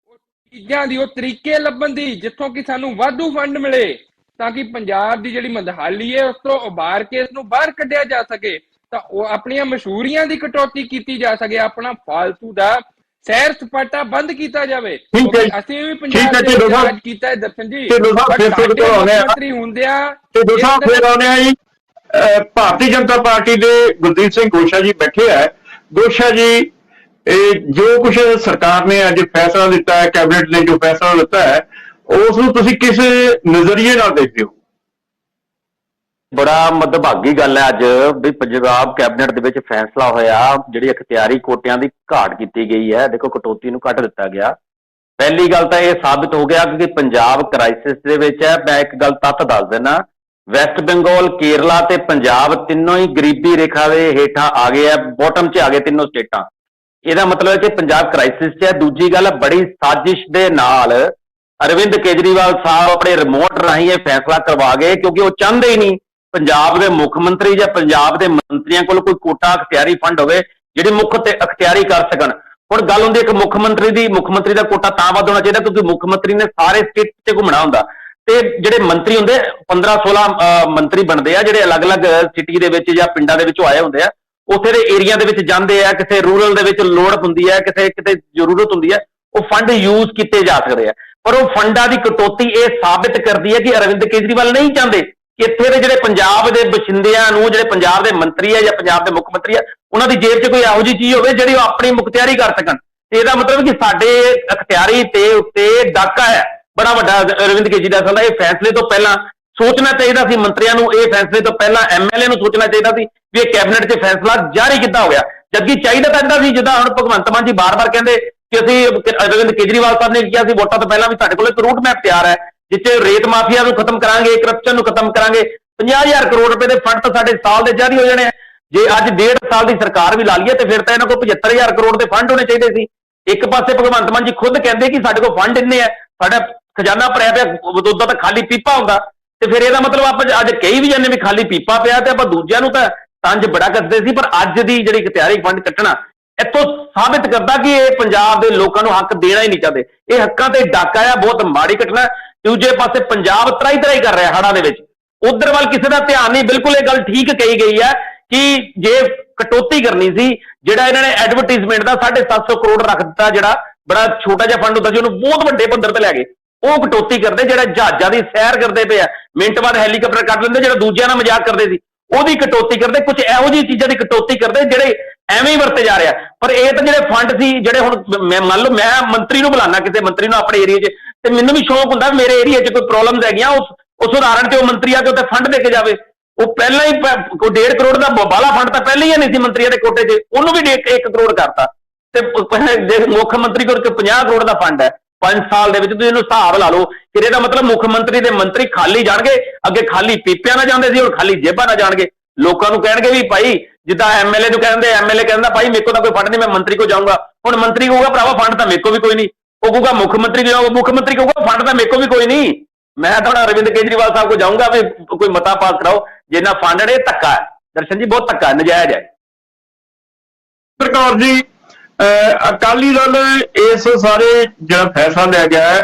ਚੀਜ਼ਾਂ ਦੀ, ਉਹ ਤਰੀਕੇ ਲੱਭਣ ਦੀ ਜਿੱਥੋਂ ਕਿ ਸਾਨੂੰ ਵਾਧੂ ਫੰਡ ਮਿਲੇ ਤਾਂ ਕਿ ਪੰਜਾਬ ਦੀ ਜਿਹੜੀ ਮੰਦਹਾਲੀ ਹੈ ਉਸ ਤੋਂ ਉਭਾਰ ਕੇ ਇਸ ਨੂੰ ਬਾਹਰ ਕੱਢਿਆ ਜਾ ਸਕੇ, ਤਾਂ ਉਹ ਆਪਣੀਆਂ ਮਸ਼ਹੂਰੀਆਂ ਦੀ ਕਟੌਤੀ ਕੀਤੀ ਜਾ ਸਕੇ, ਆਪਣਾ ਫਾਲਤੂ ਦਾ ਸੈਰ ਸਪਾਟਾ ਬੰਦ ਕੀਤਾ ਜਾਵੇ। ਅਸੀਂ ਵੀ ਪੰਜਾਬ ਦੇ ਰਾਜ ਕੀਤਾ ਹੈ ਦਰਸ਼ਨ ਜੀ, ਮੰਤਰੀ ਹੁੰਦਿਆਂ ਫਿਰ ਆਉਣੇ ਆ ਜੀ ਭਾਰਤੀ ਜਨਤਾ ਪਾਰਟੀ ਦੇ ਗੁਰਦੀਪ ਸਿੰਘ ਗੋਸ਼ਾ ਜੀ ਬੈਠੇ ਹੈ। ਗੋਸ਼ਾ ਜੀ, ਜੋ ਕੁਝ ਸਰਕਾਰ ਨੇ ਅੱਜ ਫੈਸਲਾ ਦਿੱਤਾ ਹੈ, ਕੈਬਨਿਟ ਨੇ ਜੋ ਫੈਸਲਾ ਦਿੱਤਾ ਹੈ, ਉਸ ਨੂੰ ਤੁਸੀਂ ਕਿਸ ਨਜ਼ਰੀਏ ਨਾਲ ਦੇਖਦੇ ਹੋ? ਬੜਾ ਮਦਭਾਗੀ ਗੱਲ ਹੈ ਅੱਜ ਵੀ ਪੰਜਾਬ ਕੈਬਨਿਟ ਦੇ ਵਿੱਚ ਫੈਸਲਾ ਹੋਇਆ, ਜਿਹੜੀ ਅਖਤਿਆਰੀ ਕੋਟਿਆਂ ਦੀ ਘਾਟ ਕੀਤੀ ਗਈ ਹੈ, ਦੇਖੋ ਕਟੌਤੀ ਨੂੰ ਕੱਟ ਦਿੱਤਾ ਗਿਆ। ਪਹਿਲੀ ਗੱਲ ਤਾਂ ਇਹ ਸਾਬਿਤ ਹੋ ਗਿਆ ਕਿ ਪੰਜਾਬ ਕ੍ਰਾਈਸਿਸ ਦੇ ਵਿੱਚ ਹੈ। ਮੈਂ ਇੱਕ ਗੱਲ ਤੱਥ ਦੱਸ ਦਿੰਦਾ, ਵੈਸਟ ਬੰਗਾਲ, ਕੇਰਲਾ ਤੇ ਪੰਜਾਬ ਤਿੰਨੋਂ ਹੀ ਗਰੀਬੀ ਰੇਖਾ ਦੇ ਹੇਠਾਂ ਆ ਗਏ ਆ, ਬੋਟਮ 'ਚ ਆ ਗਏ ਤਿੰਨੋਂ ਸਟੇਟਾਂ। ਇਹਦਾ ਮਤਲਬ ਹੈ ਕਿ ਪੰਜਾਬ ਕ੍ਰਾਈਸਿਸ 'ਚ ਹੈ। ਦੂਜੀ ਗੱਲ, ਬੜੀ ਸਾਜ਼ਿਸ਼ ਦੇ ਨਾਲ ਅਰਵਿੰਦ ਕੇਜਰੀਵਾਲ ਸਾਹਿਬ ਆਪਣੇ ਰਿਮੋਟ ਰਾਹੀਂ ਇਹ ਫੈਸਲਾ ਕਰਵਾ ਗਏ, ਕਿਉਂਕਿ ਉਹ ਚਾਹੁੰਦੇ ਹੀ ਨਹੀਂ ਪੰਜਾਬ ਦੇ ਮੁੱਖ ਮੰਤਰੀ ਜਾਂ ਪੰਜਾਬ ਦੇ ਮੰਤਰੀਆਂ ਕੋਲ ਕੋਈ ਕੋਟਾ ਅਖਤਿਆਰੀ ਫੰਡ ਹੋਵੇ ਜਿਹੜੇ ਮੁੱਖ ਤੇ ਅਖਤਿਆਰੀ ਕਰ ਸਕਣ। ਹੁਣ ਗੱਲ ਹੁੰਦੀ ਇੱਕ ਮੁੱਖ ਮੰਤਰੀ ਦਾ ਕੋਟਾ ਤਾਂ ਵੱਧ ਹੋਣਾ ਚਾਹੀਦਾ ਕਿਉਂਕਿ ਮੁੱਖ ਮੰਤਰੀ ਨੇ ਸਾਰੇ ਸਟੇਟ 'ਚ ਘੁੰਮਣਾ ਹੁੰਦਾ, ਤੇ ਜਿਹੜੇ ਮੰਤਰੀ ਹੁੰਦੇ 15-16 ਮੰਤਰੀ ਬਣਦੇ ਆ, ਜਿਹੜੇ ਅਲੱਗ-ਅਲੱਗ ਸਿਟੀ ਦੇ ਵਿੱਚ ਜਾਂ ਪਿੰਡਾਂ ਦੇ ਵਿੱਚੋਂ ਆਏ ਹੁੰਦੇ ਆ, ਉੱਥੇ ਦੇ ਏਰੀਆ ਦੇ ਵਿੱਚ ਜਾਂਦੇ ਆ, ਕਿਸੇ ਰੂਰਲ ਦੇ ਵਿੱਚ ਲੋੜ ਹੁੰਦੀ ਹੈ, ਕਿਤੇ ਜ਼ਰੂਰਤ ਹੁੰਦੀ ਹੈ, ਉਹ ਫੰਡ ਯੂਜ਼ ਕੀਤੇ ਜਾ ਸਕਦੇ ਆ। ਪਰ ਉਹ ਫੰਡਾਂ ਦੀ ਕਟੌਤੀ ਇਹ ਸਾਬਿਤ ਕਰਦੀ ਹੈ ਕਿ ਅਰਵਿੰਦ ਕੇਜਰੀਵਾਲ ਨਹੀਂ ਚਾਹੁੰਦੇ ਕਿ ਇੱਥੇ ਦੇ ਜਿਹੜੇ ਪੰਜਾਬ ਦੇ ਬਸ਼ਿੰਦਿਆਂ ਨੂੰ, ਜਿਹੜੇ ਪੰਜਾਬ ਦੇ ਮੰਤਰੀ ਆ ਜਾਂ ਪੰਜਾਬ ਦੇ ਮੁੱਖ ਮੰਤਰੀ ਆ, ਉਹਨਾਂ ਦੀ ਜੇਬ 'ਚ ਕੋਈ ਇਹੋ ਜਿਹੀ ਚੀਜ਼ ਹੋਵੇ ਜਿਹੜੀ ਉਹ ਆਪਣੀ ਮੁਖਤਿਆਰੀ ਕਰ ਸਕਣ। ਤੇ ਇਹਦਾ ਮਤਲਬ ਕਿ ਸਾਡੇ ਅਖਤਿਆਰੀ ਤੇ ਉੱਤੇ ਡਾਕਾ ਹੈ ਬੜਾ ਵੱਡਾ। ਅਰਵਿੰਦ ਕੇਜਰੀਵਾਲ ਦਾ ਇਹ ਫੈਸਲੇ ਤੋਂ ਪਹਿਲਾਂ ਸੋਚਣਾ ਚਾਹੀਦਾ ਸੀ, ਮੰਤਰੀਆਂ ਨੂੰ ਇਹ ਫੈਸਲੇ ਤੋਂ ਪਹਿਲਾਂ ਐਮਐਲਏ ਨੂੰ ਸੋਚਣਾ ਚਾਹੀਦਾ ਸੀ ਵੀ ਇਹ ਕੈਬਨਿਟ 'ਚ ਫੈਸਲਾ ਜਾਰੀ ਕਿੱਦਾਂ ਹੋ ਗਿਆ, ਜਦਕਿ ਚਾਹੀਦਾ ਤਾਂ ਇਹਦਾ ਸੀ ਜਿੱਦਾਂ ਹੁਣ ਭਗਵੰਤ ਮਾਨ ਜੀ ਬਾਰ-ਬਾਰ ਕਹਿੰਦੇ ਕਿ ਅਸੀਂ, ਅਰਵਿੰਦ ਕੇਜਰੀਵਾਲ ਸਾਹਿਬ ਨੇ ਕਿਹਾ ਸੀ ਵੋਟਾਂ ਤੋਂ ਪਹਿਲਾਂ ਵੀ ਸਾਡੇ ਕੋਲ ਇੱਕ ਰੂਟ ਮੈਪ ਤਿਆਰ ਹੈ ਜਿੱਥੇ ਰੇਤ ਮਾਫੀਆ ਨੂੰ ਖਤਮ ਕਰਾਂਗੇ, ਕਰਪਸ਼ਨ ਨੂੰ ਖਤਮ ਕਰਾਂਗੇ। 50,000 ਕਰੋੜ ਰੁਪਏ ਦੇ ਫੰਡ ਤਾਂ ਸਾਡੇ ਸਾਲ ਦੇ ਜਾਰੀ ਹੋ ਜਾਣੇ ਆ। ਜੇ ਅੱਜ 1.5 ਸਾਲ ਦੀ ਸਰਕਾਰ ਵੀ ਲਾ ਲਈਏ ਤੇ ਫਿਰ ਤਾਂ ਇਹਨਾਂ ਕੋਲ 75,000 ਕਰੋੜ ਦੇ ਫੰਡ ਹੋਣੇ ਚਾਹੀਦੇ ਸੀ। ਇੱਕ ਪਾਸੇ ਭਗਵੰਤ ਮਾਨ ਜੀ ਖੁਦ ਕਹਿੰਦੇ ਕਿ ਸਾਡੇ ਕੋਲ ਫੰਡ ਇੰਨੇ ਆ, ਸਾਡਾ ਖਜ਼ਾਨਾ ਭਰਿਆ ਪਿਆ, ਉਦੋਂ ਤਾਂ ਖਾਲੀ ਪੀਪਾ ਹੁੰਦਾ, ਤੇ ਫਿਰ ਇਹਦਾ ਮਤਲਬ ਆਪਾਂ ਅੱਜ ਕਹੀ ਵੀ ਜਾਂਦੇ ਵੀ ਖਾਲੀ ਪੀਪਾ ਪਿਆ ਤੇ ਆਪਾਂ ਦੂਜਿਆਂ ਨੂੰ ਤਾਂ ਤੰਜ ਬੜਾ ਕੱਸਦੇ ਸੀ। ਪਰ ਅੱਜ ਦੀ ਜਿਹੜੀ ਇਖਤਿਆਰੀ ਫੰਡ ਕੱਟਣਾ ਇੱਥੋਂ ਸਾਬਿਤ ਕਰਦਾ ਕਿ ਇਹ ਪੰਜਾਬ ਦੇ ਲੋਕਾਂ ਨੂੰ ਹੱਕ ਦੇਣਾ ਹੀ ਨਹੀਂ ਚਾਹਦੇ। ਇਹ ਹੱਕਾਂ ਤੇ ਡਾਕਾ ਆ, ਬਹੁਤ ਮਾੜੀ ਘਟਨਾ। ਦੂਜੇ ਪਾਸੇ ਪੰਜਾਬ ਤਰਾਈ ਕਰ ਰਿਹਾ ਹੜ੍ਹਾਂ ਦੇ ਵਿੱਚ, ਉਧਰ ਵੱਲ ਕਿਸੇ ਦਾ ਧਿਆਨ ਨਹੀਂ। ਬਿਲਕੁਲ ਇਹ ਗੱਲ ਠੀਕ ਕਹੀ ਗਈ ਹੈ ਕਿ ਜੇ ਕਟੌਤੀ ਕਰਨੀ ਸੀ, ਜਿਹੜਾ ਇਹਨਾਂ ਨੇ ਐਡਵਰਟਾਈਜ਼ਮੈਂਟ ਦਾ 750 ਕਰੋੜ ਰੱਖ ਦਿੱਤਾ, ਜਿਹੜਾ ਬੜਾ ਛੋਟਾ ਜਿਹਾ ਫੰਡ ਹੁੰਦਾ ਸੀ, ਉਹਨੂੰ ਬਹੁਤ ਵੱਡੇ ਪੱਧਰ ਤੇ ਲੈ ਗਏ। ਉਹ ਕਟੌਤੀ ਕਰਦੇ, ਜਿਹੜਾ ਜਹਾਜ਼ਾਂ ਦੀ ਸੈਰ ਕਰਦੇ ਪਏ ਆ, ਮਿੰਟ ਬਾਅਦ ਹੈਲੀਕਾਪਟਰ ਕੱਢ ਲੈਂਦੇ, ਜਿਹੜਾ ਦੂਜਿਆਂ ਨਾਲ ਮਜ਼ਾਕ ਕਰਦੇ ਸੀ ਉਹਦੀ ਕਟੌਤੀ ਕਰਦੇ, ਕੁਝ ਇਹੋ ਜਿਹੀ ਚੀਜ਼ਾਂ ਦੀ ਕਟੌਤੀ ਕਰਦੇ ਜਿਹੜੇ ਐਵੇਂ ਹੀ ਵਰਤੇ ਜਾ ਰਿਹਾ। ਪਰ ਇਹ ਤਾਂ ਜਿਹੜੇ ਫੰਡ ਸੀ, ਜਿਹੜੇ ਹੁਣ ਮੈਂ ਮੰਨ ਲਓ ਮੈਂ ਮੰਤਰੀ ਨੂੰ ਬੁਲਾਣਾ, ਕਿਸੇ ਮੰਤਰੀ ਨੂੰ ਆਪਣੇ ਏਰੀਆ 'ਚ, ਤੇ ਮੈਨੂੰ ਵੀ ਸ਼ੌਕ ਹੁੰਦਾ ਮੇਰੇ ਏਰੀਆ 'ਚ ਕੋਈ ਪ੍ਰੋਬਲਮਸ ਹੈਗੀਆਂ, ਉਸ ਉਦਾਹਰਣ ਤੇ ਉਹ ਮੰਤਰੀ ਆ ਕੇ ਉੱਥੇ ਫੰਡ ਦੇ ਕੇ ਜਾਵੇ। ਉਹ ਪਹਿਲਾਂ ਹੀ 1.5 ਕਰੋੜ ਦਾ ਬਾਲਾ ਫੰਡ ਤਾਂ ਪਹਿਲਾਂ ਹੀ ਨਹੀਂ ਸੀ ਮੰਤਰੀਆਂ ਦੇ ਕੋਟੇ 'ਚ, ਉਹਨੂੰ ਵੀ 1 ਕਰੋੜ ਕਰਤਾ। ਤੇ ਜੇ ਮੁੱਖ ਮੰਤਰੀ ਕੋਲ 50 ਕਰੋੜ ਦਾ ਫੰਡ ਹੈ 5 ਸਾਲ ਦੇ ਵਿੱਚ, ਤੁਸੀਂ ਇਹਨੂੰ ਹਿਸਾਬ ਲਾ ਲਓ ਕਿ ਇਹਦਾ ਮਤਲਬ ਮੁੱਖ ਮੰਤਰੀ ਦੇ ਮੰਤਰੀ ਖਾਲੀ ਜਾਣਗੇ। ਅੱਗੇ ਖਾਲੀ ਪੀਪਿਆਂ ਨਾਲ ਜਾਂਦੇ ਸੀ, ਹੁਣ ਖਾਲੀ ਜੇਬਾਂ ਨਾਲ ਜਾਣਗੇ। ਲੋਕਾਂ ਨੂੰ ਕਹਿਣਗੇ ਵੀ ਭਾਈ, ਜਿੱਦਾਂ ਐਮਐਲਏ ਨੂੰ ਕਹਿੰਦੇ, ਐਮਐਲਏ ਕਹਿੰਦਾ ਭਾਈ ਮੇਰੇ ਕੋਲ ਤਾਂ ਕੋਈ ਫੰਡ ਨਹੀਂ, ਮੈਂ ਮੰਤਰੀ ਕੋਲ ਜਾਊਂਗਾ। ਹੁਣ ਮੰਤਰੀ ਕਹੂਗਾ ਭਰਾਵਾ ਫੰਡ ਤਾਂ ਮੇਰੇ ਕੋਲ ਵੀ ਕੋਈ ਨਹੀਂ, ਉਹ ਕਹੂਗਾ ਮੁੱਖ ਮੰਤਰੀ ਜਾਊਗਾ, ਮੁੱਖ ਮੰਤਰੀ ਕਹੂਗਾ ਫੰਡ ਤਾਂ ਮੇਰੇ ਕੋਲ ਵੀ ਕੋਈ ਨਹੀਂ, ਮੈਂ ਤਾਂ ਅਰਵਿੰਦ ਕੇਜਰੀਵਾਲ ਸਾਹਿਬ ਕੋਲ ਜਾਊਂਗਾ ਵੀ ਕੋਈ ਮਤਾ ਪਾਸ ਕਰਾਓ। ਜਿੰਨਾ ਫੰਡ ਨੇ ਧੱਕਾ ਹੈ ਦਰਸ਼ਨ ਜੀ, ਬਹੁਤ ਧੱਕਾ, ਨਜਾਇਜ਼ ਹੈ। ਸਰਕਾਰ ਜੀ, ਅਕਾਲੀ ਦਲ ਇਸ ਸਾਰੇ ਜਿਹੜਾ ਫੈਸਲਾ ਲਿਆ ਗਿਆ ਹੈ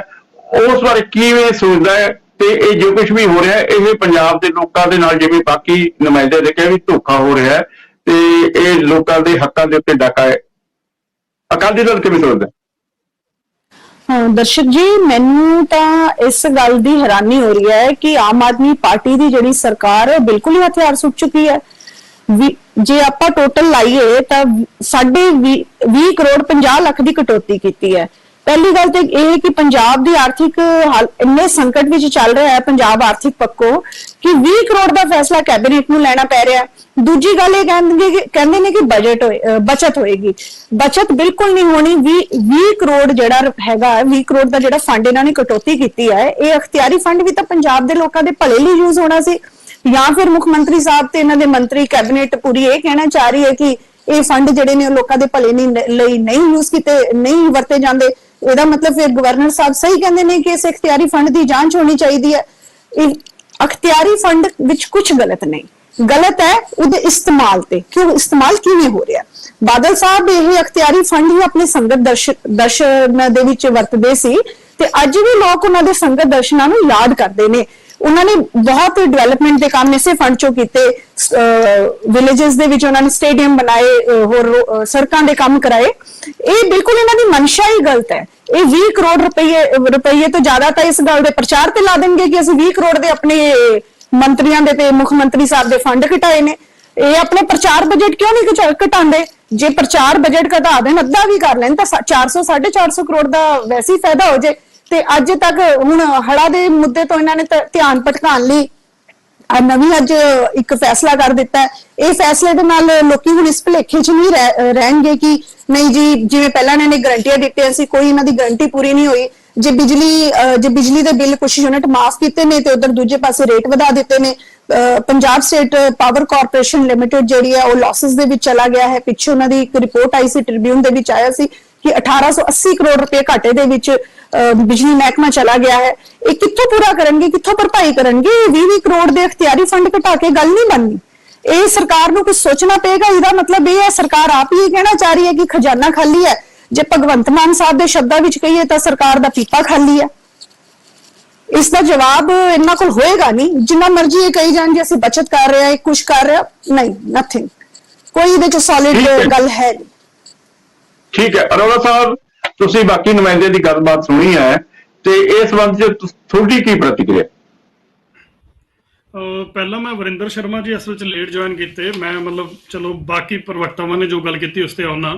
ਉਸ ਬਾਰੇ ਕਿਵੇਂ ਸੋਚਦਾ ਹੈ, ਤੇ ਇਹ ਜੋ ਕੁਝ ਵੀ ਹੋ ਰਿਹਾ ਹੈ ਇਹ ਪੰਜਾਬ ਦੇ ਲੋਕਾਂ ਦੇ ਨਾਲ, ਜਿਵੇਂ ਬਾਕੀ ਨੁਮਾਇੰਦੇ ਨੇ ਕਿਹਾ ਵੀ ਧੋਖਾ ਹੋ ਰਿਹਾ ਹੈ ਤੇ ਇਹ ਲੋਕਾਂ ਦੇ ਹੱਕਾਂ ਦੇ ਉੱਤੇ ਡਾਕਾ ਹੈ, ਅਕਾਲੀ ਦਲ ਕਿਵੇਂ ਸੋਚਦਾ? ਹਾਂ ਦਰਸ਼ਕ ਜੀ, ਮੈਨੂੰ ਤਾਂ ਇਸ ਗੱਲ ਦੀ ਹੈਰਾਨੀ ਹੋ ਰਹੀ ਹੈ ਕਿ ਆਮ ਆਦਮੀ ਪਾਰਟੀ ਦੀ ਜਿਹੜੀ ਸਰਕਾਰ ਹੈ ਬਿਲਕੁਲ ਹੀ ਹਥਿਆਰ ਸੁੱਟ ਚੁੱਕੀ ਹੈ। ਜੇ ਆਪਾਂ ਟੋਟਲ ਲਾਈਏ ਤਾਂ 20 ਕਰੋੜ 50 ਲੱਖ ਦੀ ਕਟੌਤੀ ਕੀਤੀ ਹੈ। ਪਹਿਲੀ ਗੱਲ ਤਾਂ ਇਹ ਹੈ ਕਿ ਪੰਜਾਬ ਦੀ ਆਰਥਿਕ ਇੰਨੇ ਸੰਕਟ ਵਿੱਚ ਚੱਲ ਰਿਹਾ ਹੈ ਪੰਜਾਬ ਆਰਥਿਕ ਪੱਖੋਂ ਕਿ 20 ਕਰੋੜ ਦਾ ਫੈਸਲਾ ਕੈਬਨਿਟ ਨੂੰ ਲੈਣਾ ਪੈ ਰਿਹਾ। ਦੂਜੀ ਗੱਲ ਇਹ ਕਹਿੰਦੇ ਨੇ ਕਿ ਬਚਤ ਹੋਏਗੀ, ਬਚਤ ਬਿਲਕੁਲ ਨਹੀਂ ਹੋਣੀ। 20 ਕਰੋੜ ਜਿਹੜਾ ਹੈਗਾ, 20 ਕਰੋੜ ਦਾ ਜਿਹੜਾ ਫੰਡ ਇਹਨਾਂ ਨੇ ਕਟੌਤੀ ਕੀਤੀ ਹੈ, ਇਹ ਅਖਤਿਆਰੀ ਫੰਡ ਵੀ ਤਾਂ ਪੰਜਾਬ ਦੇ ਲੋਕਾਂ ਦੇ ਭਲੇ ਲਈ ਯੂਜ਼ ਹੋਣਾ ਸੀ। ਜਾਂ ਫਿਰ ਮੁੱਖ ਮੰਤਰੀ ਸਾਹਿਬ ਤੇ ਇਹਨਾਂ ਦੇ ਮੰਤਰੀ ਕੈਬਨਿਟ ਪੂਰੀ ਇਹ ਕਹਿਣਾ ਚਾਹ ਰਹੀ ਹੈ ਕਿ ਇਹ ਫੰਡ ਜਿਹੜੇ ਨੇ ਲੋਕਾਂ ਦੇ ਭਲੇ ਲਈ ਨਹੀਂ ਯੂਜ਼ ਕੀਤੇ, ਨਹੀਂ ਵਰਤੇ ਜਾਂਦੇ। ਇਹਦਾ ਮਤਲਬ ਫਿਰ ਗਵਰਨਰ ਸਾਹਿਬ ਸਹੀ ਕਹਿੰਦੇ ਨੇ ਕਿ ਇਸ ਅਖਤਿਆਰੀ ਫੰਡ ਦੀ ਜਾਂਚ ਹੋਣੀ ਚਾਹੀਦੀ ਹੈ। ਇਹ ਅਖਤਿਆਰੀ ਫੰਡ ਵਿੱਚ ਕੁਝ ਗਲਤ ਨਹੀਂ, ਗਲਤ ਹੈ ਉਹਦੇ ਇਸਤੇਮਾਲ ਤੇ, ਕਿਉਂ ਇਸਤੇਮਾਲ ਕਿਵੇਂ ਹੋ ਰਿਹਾ। ਬਾਦਲ ਸਾਹਿਬ ਇਹ ਅਖਤਿਆਰੀ ਫੰਡ ਹੀ ਆਪਣੇ ਸੰਗਤ ਦਰਸ਼ਨ ਦੇ ਵਿੱਚ ਵਰਤਦੇ ਸੀ ਤੇ ਅੱਜ ਵੀ ਲੋਕ ਉਹਨਾਂ ਦੇ ਸੰਗਤ ਦਰਸ਼ਨਾਂ ਨੂੰ ਯਾਦ ਕਰਦੇ ਨੇ। ਉਹਨਾਂ ਨੇ ਬਹੁਤ ਡਿਵੈਲਪਮੈਂਟ ਦੇ ਕੰਮ ਇਸੇ ਫੰਡ ਚੋਂ ਕੀਤੇ, ਵਿਲੇजेस ਦੇ ਵਿੱਚ ਉਹਨਾਂ ਨੇ ਸਟੇਡੀਅਮ ਬਣਾਏ, ਹੋਰ ਸੜਕਾਂ ਦੇ ਕੰਮ ਕਰਾਏ। ਇਹ ਬਿਲਕੁਲ ਇਹਨਾਂ ਦੀ ਮਨਸ਼ਾ ਹੀ ਗਲਤ ਹੈ। ਇਹ 20 ਕਰੋੜ ਰੁਪਏ ਤੋਂ ਜ਼ਿਆਦਾ ਤਾਂ ਇਸ ਗੱਲ ਦੇ ਪ੍ਰਚਾਰ ਤੇ ਲਾ ਦੇਣਗੇ ਕਿ ਅਸੀਂ 20 ਕਰੋੜ ਦੇ ਆਪਣੇ ਮੰਤਰੀਆਂ ਦੇ ਤੇ ਮੁੱਖ ਮੰਤਰੀ ਸਾਹਿਬ ਦੇ ਫੰਡ ਘਟਾਏ ਨੇ। ਇਹ ਆਪਣੇ ਪ੍ਰਚਾਰ ਬਜਟ ਕਿਉਂ ਨਹੀਂ ਘਟਾਉਂਦੇ? ਜੇ ਪ੍ਰਚਾਰ ਬਜਟ ਘਟਾ ਦੇਣ, ਅੱਧਾ ਵੀ ਕਰ ਲੈਣ, ਤਾਂ 400 450 ਕਰੋੜ ਦਾ ਵੈਸੇ ਹੀ ਫਾਇਦਾ ਹੋ ਜਾਏ। ਤੇ ਅੱਜ ਤੱਕ ਹੁਣ ਹੜਾ ਦੇ ਮੁੱਦੇ ਤੋਂ ਇਹਨਾਂ ਨੇ ਧਿਆਨ ਭਟਕਾਉਣ ਲਈ ਨਵੀਂ ਅੱਜ ਇੱਕ ਫੈਸਲਾ ਕਰ ਦਿੱਤਾ ਹੈ। ਇਹ ਫੈਸਲੇ ਦੇ ਨਾਲ ਲੋਕੀ ਹੁਣ ਇਸ ਭੁਲੇਖੇ 'ਚ ਨਹੀਂ ਰਹਿਣਗੇ ਕਿ ਨਹੀਂ ਜੀ, ਜਿਵੇਂ ਪਹਿਲਾਂ ਇਹਨਾਂ ਨੇ ਗਰੰਟੀਆਂ ਦਿੱਤੀਆਂ ਸੀ, ਕੋਈ ਇਹਨਾਂ ਦੀ ਗਰੰਟੀ ਪੂਰੀ ਨਹੀਂ ਹੋਈ। ਜੇ ਬਿਜਲੀ ਦੇ ਬਿੱਲ ਕੁਝ ਯੂਨਿਟ ਮਾਫ ਕੀਤੇ ਨੇ ਤੇ ਉਧਰ ਦੂਜੇ ਪਾਸੇ ਰੇਟ ਵਧਾ ਦਿੱਤੇ ਨੇ। Punjab state power corporation limited ਜਿਹੜੀ ਹੈ ਉਹ ਲਾਸਸ ਦੇ ਵਿੱਚ ਚਲਾ ਗਿਆ ਹੈ। ਪਿੱਛੇ ਉਹਨਾਂ ਦੀ ਇੱਕ ਰਿਪੋਰਟ ਆਈ ਸੀ, ਟ੍ਰਿਬਿਊਨ ਦੇ ਵਿੱਚ ਆਇਆ ਸੀ ਕਿ 1880 ਕਰੋੜ ਰੁਪਏ ਘਾਟੇ ਦੇ ਵਿੱਚ ਬਿਜਲੀ ਮਹਿਕਮਾ ਚਲਾ ਗਿਆ ਹੈ। ਇਹ ਕਿੱਥੋਂ ਪੂਰਾ ਕਰਨਗੇ, ਕਿੱਥੋਂ ਭਰਪਾਈ ਕਰਨਗੇ? 20 ਕਰੋੜ ਦੇ ਇਖਤਿਆਰੀ ਫੰਡ ਘਟਾ ਕੇ ਗੱਲ ਨਹੀਂ ਬਣਨੀ। ਇਹ ਸਰਕਾਰ ਨੂੰ ਕੁਝ ਸੋਚਣਾ ਪਏਗਾ। ਇਹਦਾ ਮਤਲਬ ਇਹ ਹੈ ਸਰਕਾਰ ਆਪ ਹੀ ਕਹਿਣਾ ਚਾਹ ਰਹੀ ਹੈ ਕਿ ਖਜ਼ਾਨਾ ਖਾਲੀ ਹੈ। ਜੇ ਭਗਵੰਤ ਮਾਨ ਸਾਹਿਬ ਦੇ ਸ਼ਬਦਾਂ ਵਿੱਚ ਕਹੀਏ ਤਾਂ ਸਰਕਾਰ ਦਾ ਪੀਪਾ ਖਾਲੀ ਹੈ। ਇਸ ਦਾ ਜਵਾਬ ਇਹਨਾਂ ਕੋਲ ਹੋਏਗਾ ਨਹੀਂ। ਜਿੰਨਾ ਮਰਜ਼ੀ ਇਹ ਕਹੀ ਜਾਣ ਜੇ ਅਸੀਂ ਬਚਤ ਕਰ ਰਹੇ ਹਾਂ, ਕੁਝ ਕਰ ਰਹੇ ਹਾਂ, ਨਹੀਂ, ਨਥਿੰਗ, ਕੋਈ ਇਹਦੇ ਚ ਸੋਲਿਡ ਗੱਲ ਹੈ ਨਹੀਂ। ਠੀਕ ਹੈ ਅਰੋੜਾ ਸਾਹਿਬ, ਤੁਸੀਂ ਬਾਕੀ ਨੁਮਾਇੰਦੇ ਦੀ ਗੱਲਬਾਤ ਸੁਣੀ ਹੈ ਤੇ ਇਸ ਸੰਬੰਧ ਚ ਤੁਹਾਡੀ ਕੀ ਪ੍ਰਤੀਕਿਰਿਆ? ਪਹਿਲਾਂ ਮੈਂ ਵਰਿੰਦਰ ਸ਼ਰਮਾ ਜੀ ਅਸਲ 'ਚ ਲੇਟ ਜੁਆਇਨ ਕੀਤੇ। ਮੈਂ ਮਤਲਬ ਚਲੋ ਬਾਕੀ ਪ੍ਰਵਕਤਾਵਾਂ ਨੇ ਜੋ ਗੱਲ ਕੀਤੀ ਉਸ ਤੇ ਆਉਣਾ,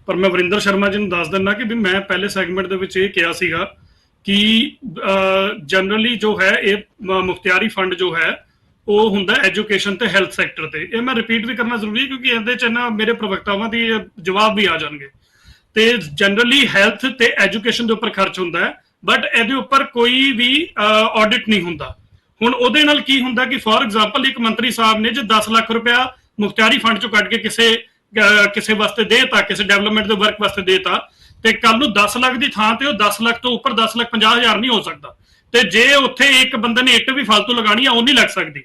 ਪਰ ਮੈਂ ਵਰਿੰਦਰ ਸ਼ਰਮਾ ਜੀ ਨੂੰ ਦੱਸ ਦਿੰਦਾ ਕਿ ਵੀ ਮੈਂ ਪਹਿਲੇ ਸੈਗਮੈਂਟ ਦੇ ਵਿੱਚ ਇਹ ਕਿਹਾ ਸੀਗਾ ਕਿ ਜਨਰਲੀ ਜੋ ਹੈ ਇਹ ਮੁਖਤਿਆਰੀ ਫੰਡ ਜੋ ਹੈ ਉਹ ਹੁੰਦਾ ਐਜੂਕੇਸ਼ਨ ਤੇ ਹੈਲਥ ਸੈਕਟਰ ਤੇ। ਇਹ ਮੈਂ ਰਿਪੀਟ ਵੀ ਕਰਨਾ ਜ਼ਰੂਰੀ ਹੈ ਕਿਉਂਕਿ ਇਹਦੇ 'ਚ ਨਾ ਮੇਰੇ ਪ੍ਰਵਕਤਾਵਾਂ ਦੀ ਜਵਾਬ ਵੀ ਆ ਜਾਣਗੇ। ਤੇ ਜਨਰਲੀ ਹੈਲਥ ਤੇ ਐਜੂਕੇਸ਼ਨ ਦੇ ਉੱਪਰ ਖਰਚ ਹੁੰਦਾ ਹੈ, ਬਟ ਇਹਦੇ ਉੱਪਰ ਕੋਈ ਵੀ ਆਡਿਟ ਨਹੀਂ ਹੁੰਦਾ। ਹੁਣ ਉਹਦੇ ਨਾਲ ਕੀ ਹੁੰਦਾ ਕਿ ਫੋਰ ਐਗਜ਼ਾਮਪਲ ਇੱਕ ਮੰਤਰੀ ਸਾਹਿਬ ਨੇ ਜੇ 10 ਲੱਖ ਰੁਪਇਆ ਮੁਖਤਿਆਰੀ ਫੰਡ ਚੋਂ ਕੱਢ ਕੇ ਕਿਸੇ ਵਾਸਤੇ ਦੇਤਾ, ਕਿਸੇ ਡਿਵੈਲਪਮੈਂਟ ਦੇ ਵਰਕ ਵਾਸਤੇ ਦੇਤਾ, ਤੇ ਕੱਲ ਨੂੰ 10 ਲੱਖ ਦੀ ਥਾਂ ਤੇ ਉਹ 10 ਲੱਖ ਤੋਂ ਉੱਪਰ 10,50,000 ਨਹੀਂ ਹੋ ਸਕਦਾ। ਤੇ ਜੇ ਉੱਥੇ ਇੱਕ ਬੰਦੇ ਨੇ ਇੱਟ ਵੀ ਫालतू ਲਗਾਣੀ ਆ ਉਹ ਨਹੀਂ ਲੱਗ ਸਕਦੀ।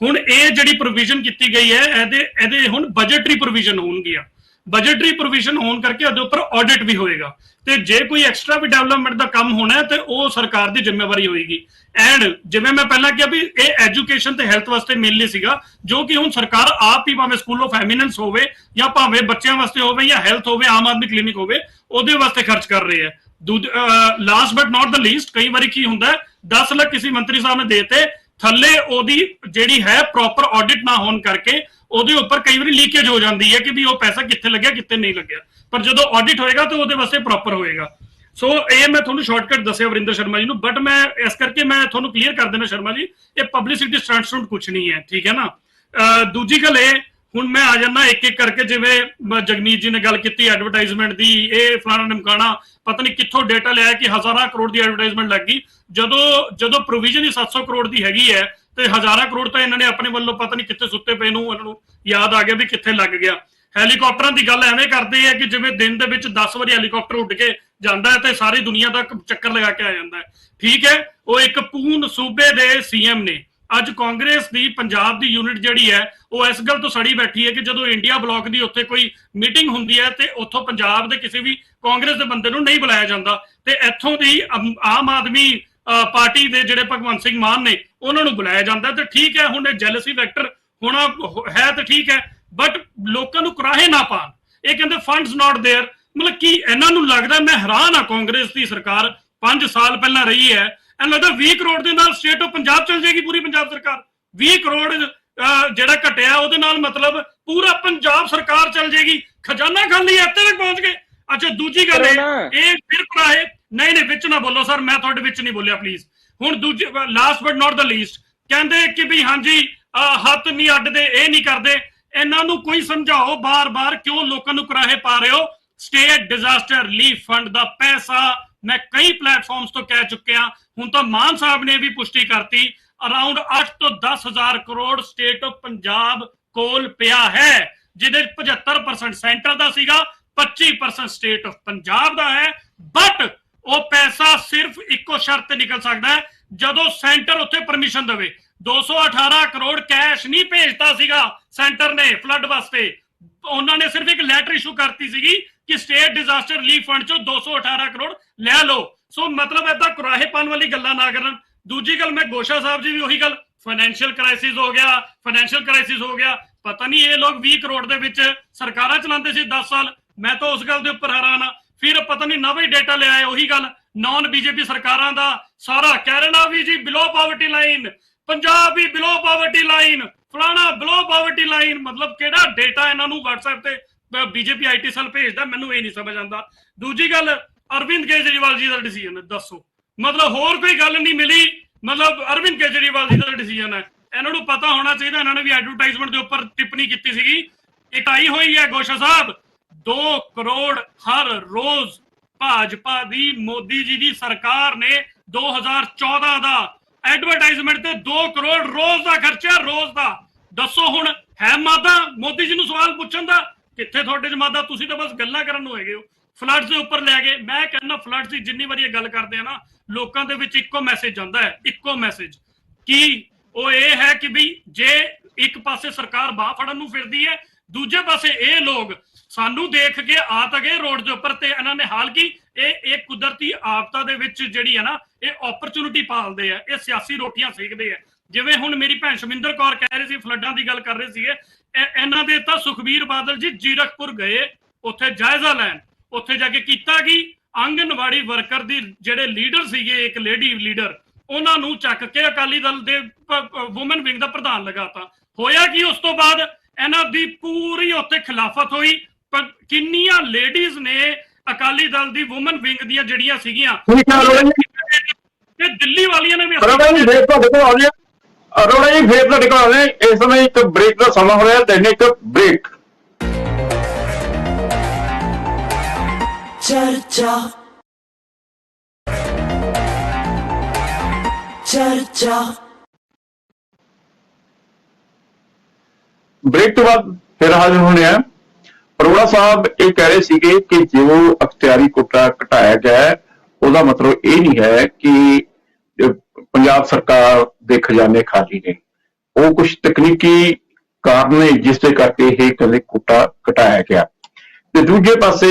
ਹੁਣ ਇਹ ਜਿਹੜੀ ਪ੍ਰੋਵੀਜ਼ਨ ਕੀਤੀ ਗਈ ਹੈ ਇਹਦੇ ਹੁਣ ਬਜਟਰੀ ਪ੍ਰੋਵੀਜ਼ਨ ਹੋਣਗੀਆਂ। ਬਜਟਰੀ ਪ੍ਰੋਵੀਜ਼ਨ ਹੋਣ ਕਰਕੇ ਉਹਦੇ ਉੱਪਰ ਆਡਿਟ ਵੀ ਹੋਏਗਾ ਤੇ ਜੇ ਕੋਈ ਐਕਸਟਰਾ ਵੀ ਡਿਵੈਲਪਮੈਂਟ ਦਾ ਕੰਮ ਹੋਣਾ ਤੇ ਉਹ ਸਰਕਾਰ ਦੀ ਜ਼ਿੰਮੇਵਾਰੀ ਹੋਏਗੀ। ਐਂਡ ਜਿਵੇਂ ਮੈਂ ਪਹਿਲਾਂ ਕਿਹਾ ਵੀ ਇਹ ਐਜੂਕੇਸ਼ਨ ਤੇ ਹੈਲਥ ਵਾਸਤੇ ਮੇਨਲੀ ਸੀਗਾ, ਜੋ ਕਿ ਹੁਣ ਸਰਕਾਰ ਆਪ ਹੀ ਭਾਵੇਂ ਸਕੂਲ ਆਫ ਐਮੀਨੈਂਸ ਹੋਵੇ ਜਾਂ ਭਾਵੇਂ ਬੱਚਿਆਂ ਵਾਸਤੇ ਹੋਵੇ ਜਾਂ ਹੈਲਥ ਹੋਵੇ, ਆਮ ਆਦਮੀ ਕਲੀਨਿਕ ਹੋਵੇ, ਉਹਦੇ ਵਾਸਤੇ ਖਰਚ ਕਰ ਰਹੇ ਹੈ। Last but not the least, ਕਈ ਵਾਰੀ ਕੀ ਹੁੰਦਾ 10 ਲੱਖ ਕਿਸੇ ਮੰਤਰੀ ਸਾਹਿਬ ਨੇ ਦੇਤੇ, ਥੱਲੇ ਉਹਦੀ ਜਿਹੜੀ ਹੈ ਪ੍ਰੋਪਰ ਆਡਿਟ ਨਾ ਹੋਣ ਕਰਕੇ ਉਹਦੇ ਉੱਪਰ ਕਈ ਵਾਰੀ ਲੀਕੇਜ ਹੋ ਜਾਂਦੀ ਹੈ ਕਿ ਵੀ ਉਹ ਪੈਸਾ ਕਿੱਥੇ ਲੱਗਿਆ ਕਿੱਥੇ ਨਹੀਂ ਲੱਗਿਆ। ਪਰ ਜਦੋਂ ਆਡਿਟ ਹੋਏਗਾ ਤਾਂ ਉਹਦੇ ਵਾਸਤੇ ਪ੍ਰੋਪਰ ਹੋਏਗਾ। ਸੋ ਇਹ ਮੈਂ ਤੁਹਾਨੂੰ ਸ਼ਾਰਟਕਟ ਦੱਸਿਆ ਵਰਿੰਦਰ ਸ਼ਰਮਾ ਜੀ ਨੂੰ, ਬਟ ਮੈਂ ਇਸ ਕਰਕੇ ਮੈਂ ਤੁਹਾਨੂੰ ਕਲੀਅਰ ਕਰ ਦੇਣਾ ਸ਼ਰਮਾ ਜੀ, ਇਹ ਪਬਲਿਸਿਟੀ ਸਟੰਟ ਕੁਝ ਨਹੀਂ ਹੈ, ਠੀਕ ਹੈ ਨਾ। ਦੂਜੀ ਗੱਲ ਇਹ, ਹੁਣ ਮੈਂ ਆ ਜਾਂਦਾ ਇੱਕ ਇੱਕ ਕਰਕੇ, ਜਿਵੇਂ ਜਗਮੀਤ ਜੀ ਨੇ ਗੱਲ ਕੀਤੀ ਐਡਵਰਟਾਈਜ਼ਮੈਂਟ ਦੀ, ਇਹ ਫਲਾਣਾ ਨਿਮਕਾਣਾ, ਪਤਾ ਨਹੀਂ ਕਿੱਥੋਂ ਡੇਟਾ ਲਿਆ ਕਿ ਹਜ਼ਾਰਾਂ ਕਰੋੜ ਦੀ ਐਡਵਰਟਾਈਜ਼ਮੈਂਟ ਲੱਗ ਗਈ। ਜਦੋਂ ਪ੍ਰੋਵੀਜ਼ਨ ਹੀ 700 ਕਰੋੜ ਦੀ ਹੈਗੀ ਹੈ ਤੇ ਹਜ਼ਾਰਾਂ ਕਰੋੜ ਤਾਂ ਇਹਨਾਂ ਨੇ ਆਪਣੇ ਵੱਲੋਂ ਪਤਾ ਨਹੀਂ ਕਿੱਥੇ ਸੁੱਤੇ ਪਏ ਨੂੰ ਇਹਨਾਂ ਨੂੰ ਯਾਦ ਆ ਗਿਆ ਵੀ ਕਿੱਥੇ ਲੱਗ ਗਿਆ। ਹੈਲੀਕਾਪਟਰਾਂ ਦੀ ਗੱਲ ਐਵੇਂ ਕਰਦੇ ਆ ਕਿ ਜਿਵੇਂ ਦਿਨ ਦੇ ਵਿੱਚ 10 ਵਾਰੀ ਹੈਲੀਕਾਪਟਰ ਉੱਡ ਕੇ ਜਾਂਦਾ ਹੈ ਤੇ ਸਾਰੀ ਦੁਨੀਆ ਦਾ ਚੱਕਰ ਲਗਾ ਕੇ ਆ ਜਾਂਦਾ ਹੈ, ਠੀਕ ਹੈ। ਉਹ ਇੱਕ ਪੂਰਨ ਸੂਬੇ ਦੇ ਸੀਐਮ ਨੇ। ਅੱਜ ਕਾਂਗਰਸ ਦੀ ਪੰਜਾਬ ਦੀ ਯੂਨਿਟ ਜਿਹੜੀ ਹੈ ਉਹ ਇਸ ਗੱਲ ਤੋਂ ਸੜੀ ਬੈਠੀ ਹੈ ਕਿ ਜਦੋਂ ਇੰਡੀਆ ਬਲਾਕ ਦੀ ਉੱਥੇ ਕੋਈ ਮੀਟਿੰਗ ਹੁੰਦੀ ਹੈ ਤੇ ਉੱਥੋਂ ਪੰਜਾਬ ਦੇ ਕਿਸੇ ਵੀ ਕਾਂਗਰਸ ਦੇ ਬੰਦੇ ਨੂੰ ਨਹੀਂ ਬੁਲਾਇਆ ਜਾਂਦਾ ਤੇ ਇੱਥੋਂ ਦੀ ਆਮ ਆਦਮੀ ਪਾਰਟੀ ਦੇ ਜਿਹੜੇ ਭਗਵੰਤ ਸਿੰਘ ਮਾਨ ਨੇ ਉਹਨਾਂ ਨੂੰ ਬੁਲਾਇਆ ਜਾਂਦਾ। ਤੇ ਠੀਕ ਹੈ, ਹੁਣ ਇਹ ਜੈਲਸੀ ਫੈਕਟਰ ਹੋਣਾ ਹੈ ਤੇ ਠੀਕ ਹੈ, ਬਟ ਲੋਕਾਂ ਨੂੰ ਕੁਰਾਹੇ ਨਾ ਪਾਣ। ਇਹ ਕਹਿੰਦੇ ਫੰਡਸ ਨਾਟ ਦੇਅਰ, ਮਤਲਬ ਕੀ ਇਹਨਾਂ ਨੂੰ ਲੱਗਦਾ, ਮੈਂ ਹੈਰਾਨ ਆ, ਕਾਂਗਰਸ ਦੀ ਸਰਕਾਰ 5 ਸਾਲ ਪਹਿਲਾਂ ਰਹੀ ਹੈ, ਇਹਨੂੰ ਲੱਗਦਾ 20 ਕਰੋੜ ਦੇ ਨਾਲ ਸਟੇਟ ਆਫ ਪੰਜਾਬ ਚਲ ਜਾਏਗੀ ਪੂਰੀ ਪੰਜਾਬ ਸਰਕਾਰ। 20 ਕਰੋੜ ਜਿਹੜਾ ਘਟਿਆ ਉਹਦੇ ਨਾਲ ਮਤਲਬ ਪੂਰਾ ਪੰਜਾਬ ਸਰਕਾਰ ਚਲ ਜਾਏਗੀ, ਖਜ਼ਾਨਾ ਖਾਲੀ ਇੱਥੇ ਤੱਕ ਪਹੁੰਚ ਗਏ। ਅੱਛਾ ਦੂਜੀ ਗੱਲ ਇਹ ਫਿਰ ਕੁਰਾਹੇ, ਨਹੀਂ ਵਿੱਚ ਨਾ ਬੋਲੋ ਸਰ, ਮੈਂ ਤੁਹਾਡੇ ਵਿੱਚ ਨਹੀਂ ਬੋਲਿਆ ਪਲੀਜ਼। ਹੁਣ ਦੂਜੀ last but not the least, ਕਹਿੰਦੇ ਕਿ ਵੀ ਹਾਂਜੀ ਹੱਥ ਨਹੀਂ ਅੱਡਦੇ, ਇਹ ਨਹੀਂ ਕਰਦੇ। ਇਹਨਾਂ ਨੂੰ ਕੋਈ ਸਮਝਾਓ ਬਾਰ-ਬਾਰ ਕਿਉਂ ਲੋਕਾਂ ਨੂੰ ਕੁਰਾਹੇ ਪਾ ਰਹੇ ਹੋ। ਸਟੇਟ ਡਿਜ਼ਾਸਟਰ ਰਿਲੀਫ ਫੰਡ ਦਾ ਪੈਸਾ ਮੈਂ ਕਈ ਪਲੇਟਫਾਰਮਸ ਤੋਂ ਕਹਿ ਚੁੱਕਿਆ, ਹੁਣ ਤਾਂ ਮਾਨ ਸਾਹਿਬ ਨੇ ਵੀ ਪੁਸ਼ਟੀ ਕਰਤੀ, ਅਰਾਊਂਡ 8 ਤੋਂ 10,000 ਕਰੋੜ ਸਟੇਟ ਆਫ ਪੰਜਾਬ ਕੋਲ ਪਿਆ ਹੈ, ਜਿਹਦੇ 75% ਸੈਂਟਰ ਦਾ ਸੀਗਾ, 25% ਸਟੇਟ ਆਫ ਪੰਜਾਬ ਦਾ ਹੈ। ਬਟ ਉਹ ਪੈਸਾ ਸਿਰਫ ਇੱਕੋ ਸ਼ਰਤ ਤੇ ਨਿਕਲ ਸਕਦਾ ਹੈ ਜਦੋਂ ਸੈਂਟਰ ਉੱਥੇ ਪਰਮਿਸ਼ਨ ਦੇਵੇ। 218 ਕਰੋੜ ਕੈਸ਼ ਨਹੀਂ ਭੇਜਤਾ ਸੀਗਾ ਸੈਂਟਰ ਨੇ ਫਲੱਡ ਵਾਸਤੇ, ਉਹਨਾਂ ਨੇ ਸਿਰਫ ਇੱਕ ਲੈਟਰ ਇਸ਼ੂ ਕਰਤੀ ਸੀਗੀ ਕਿ ਸਟੇਟ ਡਿਜ਼ਾਸਟਰ ਰਿਲੀਫ ਫੰਡ ਚੋਂ 218 ਕਰੋੜ ਲੈ ਲਓ। ਸੋ ਮਤਲਬ ਏਦਾਂ ਕੁਰਾਹੇਪਨ ਵਾਲੀ ਗੱਲਾਂ ਨਾ ਕਰਨ। ਦੂਜੀ ਗੱਲ ਮੈਂ ਗੋਸ਼ਾ ਸਾਹਿਬ ਜੀ ਵੀ ਉਹੀ ਗੱਲ ਫਾਈਨੈਂਸ਼ੀਅਲ ਕ੍ਰਾਈਸਿਸ ਹੋ ਗਿਆ ਪਤਾ ਨਹੀਂ ਇਹ ਲੋਕ 20 ਕਰੋੜ ਦੇ ਵਿੱਚ ਸਰਕਾਰਾਂ ਚਲਾਉਂਦੇ ਸੀ 10 ਸਾਲ ਮੈਂ ਤਾਂ ਉਸ ਗੱਲ ਦੇ ਉੱਪਰ ਹੈਰਾਨ ਆ ਫਿਰ ਪਤਾ ਨਹੀਂ ਨਵਾਂ ਹੀ ਡੇਟਾ ਲਿਆਏ ਉਹੀ ਗੱਲ ਨੌਨ ਬੀਜੇਪੀ ਸਰਕਾਰਾਂ ਦਾ ਸਾਰਾ ਕੈਨੇਡਾ ਵੀ ਜੀ ਬਿਲੋ ਪਾਵਰਟੀ ਲਾਈਨ ਪੰਜਾਬ ਵੀ ਬਿਲੋ ਪਾਵਰਟੀ ਲਾਈਨ ਫਲਾਣਾ ਬਿਲੋ ਪਾਵਰਟੀ ਲਾਈਨ ਮਤਲਬ ਕਿਹੜਾ ਡੇਟਾ ਇਹਨਾਂ ਨੂੰ WhatsApp ਤੇ ਬੀਜੇਪੀ ਆਈਟੀ ਸੈੱਲ ਭੇਜਦਾ ਮੈਨੂੰ ਇਹ ਨਹੀਂ ਸਮਝ ਆਉਂਦਾ ਦੂਜੀ ਗੱਲ ਅਰਵਿੰਦ ਕੇਜਰੀਵਾਲ ਜੀ ਦਾ ਡਿਸੀਜਨ ਦੱਸੋ ਮਤਲਬ ਹੋਰ ਕੋਈ ਗੱਲ ਨਹੀਂ ਮਿਲੀ ਮਤਲਬ ਅਰਵਿੰਦ ਕੇਜਰੀਵਾਲ ਜੀ ਦਾ ਡਿਸੀਜਨ ਹੈ ਇਹਨਾਂ ਨੂੰ ਪਤਾ ਹੋਣਾ ਚਾਹੀਦਾ ਇਹਨਾਂ ਨੇ ਵੀ ਐਡਵਰਟਾਈਜ਼ਮੈਂਟ ਦੇ ਉੱਪਰ ਟਿੱਪਣੀ ਕੀਤੀ ਸੀਗੀ ਇਟਾਈ ਹੋਈ ਹੈ ਗੋਸ਼ਾ ਸਾਹਿਬ 2 ਕਰੋੜ ਹਰ ਰੋਜ਼ ਭਾਜਪਾ ਦੀ ਮੋਦੀ ਜੀ ਦੀ ਸਰਕਾਰ ਨੇ 2014 ਦਾ ਐਡਵਰਟਾਈਜ਼ਮੈਂਟ ਤੇ 2 ਕਰੋੜ ਰੋਜ਼ ਦਾ ਖਰਚਾ ਰੋਜ਼ ਦਾ ਦੱਸੋ ਹੁਣ ਹੈ ਮਾਦਾ ਮੋਦੀ ਜੀ ਨੂੰ ਸਵਾਲ ਪੁੱਛਣ ਦਾ ਕਿੱਥੇ ਤੁਹਾਡੇ ਚ ਮਾਦਾ ਤੁਸੀਂ ਤਾਂ ਬਸ ਗੱਲਾਂ ਕਰਨ ਨੂੰ ਹੈਗੇ ਹੋ ਫਲੱਡਸ ਦੇ ਉੱਪਰ ਲੈ ਗਏ ਮੈਂ ਕਹਿੰਦਾ ਫਲੱਡਸ ਦੀ ਜਿੰਨੀ ਵਾਰੀ ਇਹ ਗੱਲ ਕਰਦੇ ਆ ਨਾ ਲੋਕਾਂ ਦੇ ਵਿੱਚ ਇੱਕੋ ਮੈਸੇਜ ਜਾਂਦਾ ਹੈ ਇੱਕੋ ਮੈਸੇਜ ਕੀ ਉਹ ਇਹ ਹੈ ਕਿ ਵੀ ਜੇ ਇੱਕ ਪਾਸੇ ਸਰਕਾਰ ਬਾਹ ਫੜਨ ਨੂੰ ਫਿਰਦੀ ਹੈ ਦੂਜੇ ਪਾਸੇ ਇਹ ਲੋਕ ਸਾਨੂੰ ਦੇਖ ਕੇ ਆ ਤਾਂ ਗਏ ਰੋਡ ਦੇ ਉੱਪਰ ਤੇ ਇਹਨਾਂ ਨੇ ਹਾਲ ਕੀ ਇਹ ਕੁਦਰਤੀ ਆਫਤਾਂ ਦੇ ਵਿੱਚ ਜਿਹੜੀ ਹੈ ਨਾ ਇਹ ਓਪਰਚੁਨਿਟੀ ਪਾਲਦੇ ਆ ਇਹ ਸਿਆਸੀ ਰੋਟੀਆਂ ਸੇਕਦੇ ਆ ਜਿਵੇਂ ਹੁਣ ਮੇਰੀ ਭੈਣ ਸ਼ਮਿੰਦਰ ਕੌਰ ਕਹਿ ਰਹੀ ਸੀ ਫਲੱਡਾਂ ਦੀ ਗੱਲ ਕਰ ਰਹੇ ਸੀਗੇ ਇਹਨਾਂ ਦੇ ਤਾਂ ਸੁਖਬੀਰ ਬਾਦਲ ਜੀ ਜੀਰਕਪੁਰ ਗਏ ਉੱਥੇ ਜਾਇਜ਼ਾ ਲੈਣ ਉੱਥੇ ਜਾ ਕੇ ਕੀਤਾ ਕੀ ਆਂਗਨਵਾੜੀ ਵਰਕਰ ਦੀ ਜਿਹੜੇ ਲੀਡਰ ਸੀਗੇ ਇੱਕ ਲੇਡੀ ਲੀਡਰ ਉਹਨਾਂ ਨੂੰ ਚੱਕ ਕੇ ਅਕਾਲੀ ਦਲ ਦੇ ਵੂਮਨ ਵਿੰਗ ਦਾ ਪ੍ਰਧਾਨ ਲਗਾਤਾ ਹੋਇਆ ਕੀ ਉਸ ਤੋਂ ਬਾਅਦ ਇਹਨਾਂ ਦੀ ਪੂਰੀ ਉੱਥੇ ਖਿਲਾਫਤ ਹੋਈ ਪਰ ਕਿੰਨੀਆਂ ਲੇਡੀਜ਼ ਨੇ ਅਕਾਲੀ ਦਲ ਦੀ ਵੂਮਨ ਵਿੰਗ ਦੀਆਂ ਜਿਹੜੀਆਂ ਸੀਗੀਆਂ ਤੇ ਦਿੱਲੀ ਵਾਲੀਆਂ ਨੇ ਵੀ ਅਰੋੜਾ ਜੀ ਫੇਰ ਤੁਹਾਡੇ ਕੋਲ ਆਉਂਦੇ ਅਰੋੜਾ ਜੀ ਫੇਰ ਤੁਹਾਡੇ ਕੋਲ ਆਉਂਦੇ ਇਸ ਸਮੇਂ ਇੱਕ ਬ੍ਰੇਕ ਦਾ ਸਮਾਂ ਹੋ ਰਿਹਾ ਦੈਨਿਕ ਬ੍ਰੇਕ ਚਰਚਾ ਬ੍ਰੇਕ ਤੋਂ ਬਾਅਦ ਫਿਰ ਹਾਜ਼ਰ ਹੋਣੇ ਆ ਅਰੋੜਾ ਸਾਹਿਬ ਇਹ ਕਹਿ ਰਹੇ ਸੀਗੇ ਕਿ ਜੋ ਅਖਤਿਆਰੀ ਕੋਟਾ ਘਟਾਇਆ ਗਿਆ ਉਹਦਾ ਮਤਲਬ ਇਹ ਨਹੀਂ ਹੈ ਕਿ ਪੰਜਾਬ ਸਰਕਾਰ ਦੇ ਖਜ਼ਾਨੇ ਖਾਲੀ ਨੇ ਉਹ ਕੁਝ ਤਕਨੀਕੀ ਕਾਰਨ ਨੇ ਜਿਸ ਦੇ ਕਰਕੇ ਇਹ ਕਹਿੰਦੇ ਕੋਟਾ ਘਟਾਇਆ ਗਿਆ ਤੇ ਦੂਜੇ ਪਾਸੇ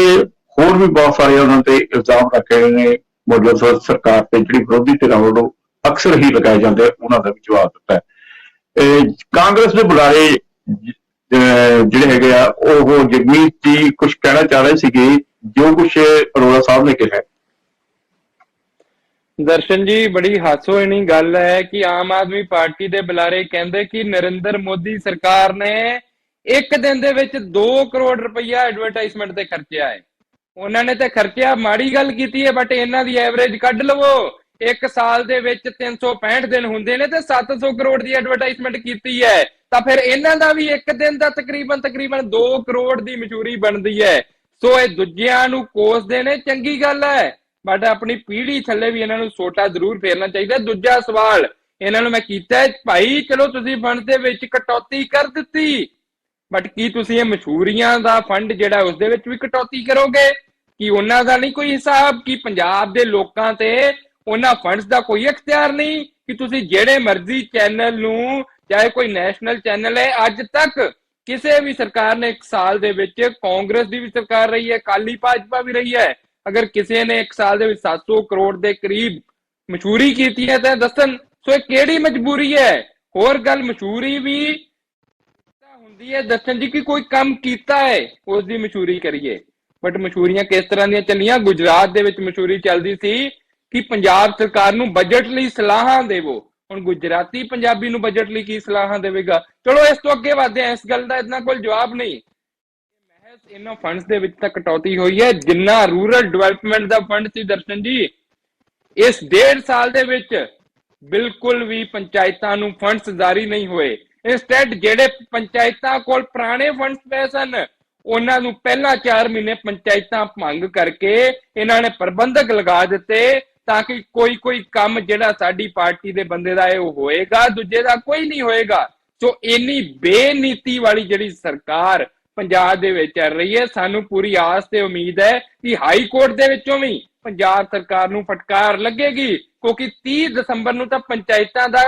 ਹੋਰ ਵੀ ਬਹੁਤ ਸਾਰੇ ਉਹਨਾਂ ਤੇ ਇਲਜ਼ਾਮ ਰੱਖੇ ਨੇ ਮੌਜੂਦਾ ਸਰਕਾਰ ਤੇ ਜਿਹੜੀ ਵਿਰੋਧੀ ਧਿਰਾਂ ਵੱਲੋਂ ਅਕਸਰ ਹੀ ਲਗਾਏ ਜਾਂਦੇ ਉਹਨਾਂ ਦਾ ਵੀ ਜਵਾਬ ਦਿੱਤਾ ਕਾਂਗਰਸ ਦੇ ਬੁਲਾਰੇ ਜਿਹੜੇ ਹੈਗੇ ਆ ਉਹ ਜਗਮੀਤ ਜੀ ਕੁਝ ਕਹਿਣਾ ਚਾਹ ਰਹੇ ਸੀਗੇ ਜੋ ਕੁਝ ਅਰੋੜਾ ਸਾਹਿਬ ਨੇ ਕਿਹਾ ਦਰਸ਼ਨ ਜੀ ਬੜੀ ਹਾਸੋਹੀਣੀ ਗੱਲ ਹੈ ਕਿ ਆਮ ਆਦਮੀ ਪਾਰਟੀ ਦੇ ਬੁਲਾਰੇ ਕਹਿੰਦੇ ਕਿ ਨਰਿੰਦਰ ਮੋਦੀ ਸਰਕਾਰ ਨੇ ਇੱਕ ਦਿਨ ਦੇ ਵਿੱਚ 2 ਕਰੋੜ ਰੁਪਈਆ ਐਡਵਰਟਾਈਜ਼ਮੈਂਟ ਤੇ ਖਰਚਿਆ ਹੈ ਉਹਨਾਂ ਨੇ ਤੇ ਖਰਚਿਆ ਮਾੜੀ ਗੱਲ ਕੀਤੀ ਹੈ ਬਟ ਇਹਨਾਂ ਦੀ ਐਵਰੇਜ ਕੱਢ ਲਵੋ ਇੱਕ ਸਾਲ ਦੇ ਵਿੱਚ 365 ਦਿਨ ਹੁੰਦੇ ਨੇ ਤੇ 700 ਕਰੋੜ ਦੀ ਐਡਵਰਟਾਈਜ਼ਮੈਂਟ ਕੀਤੀ ਹੈ ਤਾਂ ਫਿਰ ਇਹਨਾਂ ਦਾ ਵੀ ਇੱਕ ਦਿਨ ਦਾ ਤਕਰੀਬਨ 2 ਕਰੋੜ ਦੀ ਮਸ਼ਹੂਰੀ ਬਣਦੀ ਹੈ ਸੋ ਇਹ ਦੂਜਿਆਂ ਨੂੰ ਕੋਸਦੇ ਨੇ ਚੰਗੀ ਗੱਲ ਹੈ ਬਟ ਆਪਣੀ ਪੀੜ੍ਹੀ ਥੱਲੇ ਵੀ ਇਹਨਾਂ ਨੂੰ ਸੋਟਾ ਜ਼ਰੂਰ ਫੇਰਨਾ ਚਾਹੀਦਾ ਦੂਜਾ ਸਵਾਲ ਇਹਨਾਂ ਨੂੰ ਮੈਂ ਕੀਤਾ ਭਾਈ ਚਲੋ ਤੁਸੀਂ ਫੰਡ ਦੇ ਵਿੱਚ ਕਟੌਤੀ ਕਰ ਦਿੱਤੀ ਬਟ ਕੀ ਤੁਸੀਂ ਇਹ ਮਸ਼ਹੂਰੀਆਂ ਦਾ ਫੰਡ ਜਿਹੜਾ ਉਸ ਦੇ ਵਿੱਚ ਵੀ ਕਟੌਤੀ ਕਰੋਗੇ ਕਿ ਉਹਨਾਂ ਦਾ ਨਹੀਂ ਕੋਈ ਹਿਸਾਬ ਕਿ ਪੰਜਾਬ ਦੇ ਲੋਕਾਂ ਤੇ ਉਹਨਾਂ ਫੰਡਸ ਦਾ ਕੋਈ ਇਖਤਿਆਰ ਨਹੀਂ ਕਿ ਤੁਸੀਂ ਜਿਹੜੇ ਮਰਜ਼ੀ ਚੈਨਲ ਨੂੰ ਚਾਹੇ ਕੋਈ ਨੈਸ਼ਨਲ ਚੈਨਲ ਹੈ ਅੱਜ ਤੱਕ ਕਿਸੇ ਵੀ ਸਰਕਾਰ ਨੇ ਇੱਕ ਸਾਲ ਦੇ ਵਿੱਚ ਕਾਂਗਰਸ ਦੀ ਵੀ ਸਰਕਾਰ ਰਹੀ ਹੈ ਅਕਾਲੀ ਭਾਜਪਾ ਵੀ ਰਹੀ ਹੈ ਅਗਰ ਕਿਸੇ ਨੇ ਇੱਕ ਸਾਲ ਦੇ ਵਿੱਚ 700 ਕਰੋੜ ਦੇ ਕਰੀਬ ਮਸ਼ਹੂਰੀ ਕੀਤੀ ਹੈ ਤਾਂ ਦੱਸਣ ਸੋ ਇਹ ਕਿਹੜੀ ਮਜਬੂਰੀ ਹੈ ਹੋਰ ਗੱਲ ਮਸ਼ਹੂਰੀ ਵੀ ਹੁੰਦੀ ਹੈ ਦੱਸਣ ਜੀ ਕਿ ਕੋਈ ਕੰਮ ਕੀਤਾ ਹੈ ਉਸ ਦੀ ਮਸ਼ਹੂਰੀ ਕਰੀਏ ਬਟ ਮਸ਼ਹੂਰੀਆਂ ਕਿਸ ਤਰ੍ਹਾਂ ਦੀਆਂ ਚੱਲੀਆਂ ਗੁਜਰਾਤ ਦੇ ਵਿੱਚ ਮਸ਼ਹੂਰੀ ਚੱਲਦੀ ਸੀ ਕਿ ਪੰਜਾਬ ਸਰਕਾਰ ਨੂੰ ਬਜਟ ਲਈ ਸਲਾਹਾਂ ਦੇਵੋ ਹੁਣ ਗੁਜਰਾਤੀ ਪੰਜਾਬੀ ਨੂੰ ਬਜਟ ਲਈ ਕੀ ਸਲਾਹਾਂ ਦੇਵੇਗਾ ਚਲੋ ਇਸ ਤੋਂ ਅੱਗੇ ਵਧਦੇ ਹਾਂ ਇਸ ਗੱਲ ਦਾ ਇਹਨਾਂ ਕੋਲ ਜਵਾਬ ਨਹੀਂ ਮਹਿਜ਼ ਇਹਨਾਂ ਫੰਡਸ ਦੇ ਵਿੱਚ ਤਾਂ ਕਟੌਤੀ ਹੋਈ ਹੈ ਜਿੰਨਾ ਰੂਰਲ ਡਿਵੈਲਪਮੈਂਟ ਦਾ ਫੰਡ ਸੀ ਦਰਸ਼ਨ ਜੀ ਇਸ 1.5 ਸਾਲ ਦੇ ਵਿੱਚ ਬਿਲਕੁਲ ਵੀ ਪੰਚਾਇਤਾਂ ਨੂੰ ਫੰਡਸ ਜਾਰੀ ਨਹੀਂ ਹੋਏ ਇੰਸਟੈਡ ਜਿਹੜੇ ਪੰਚਾਇਤਾਂ ਕੋਲ ਪੁਰਾਣੇ ਫੰਡਸ ਪਏ ਸਨ ਉਹਨਾਂ ਨੂੰ ਪਹਿਲਾਂ 4 ਮਹੀਨੇ ਪੰਚਾਇਤਾਂ ਭੰਗ ਕਰਕੇ ਇਹਨਾਂ ਨੇ ਪ੍ਰਬੰਧਕ ਲਗਾ ਦਿੱਤੇ ਤਾਂ ਕਿ ਕੋਈ ਕੰਮ ਜਿਹੜਾ ਸਾਡੀ ਪਾਰਟੀ ਦੇ ਬੰਦੇ ਦਾ ਹੈ ਉਹ ਹੋਏਗਾ ਦੂਜੇ ਦਾ ਕੋਈ ਨਹੀਂ ਹੋਏਗਾ ਸੋ ਇੰਨੀ ਬੇਨੀਤੀ ਵਾਲੀ ਜਿਹੜੀ ਸਰਕਾਰ ਪੰਜਾਬ ਦੇ ਵਿੱਚ ਚੱਲ ਰਹੀ ਹੈ ਸਾਨੂੰ ਪੂਰੀ ਆਸ ਤੇ ਉਮੀਦ ਹੈ ਕਿ ਹਾਈ ਕੋਰਟ ਦੇ ਵਿੱਚੋਂ ਵੀ ਪੰਜਾਬ ਸਰਕਾਰ ਨੂੰ ਫਟਕਾਰ ਲੱਗੇਗੀ ਕਿਉਂਕਿ 30 ਦਸੰਬਰ ਨੂੰ ਤਾਂ ਪੰਚਾਇਤਾਂ ਦਾ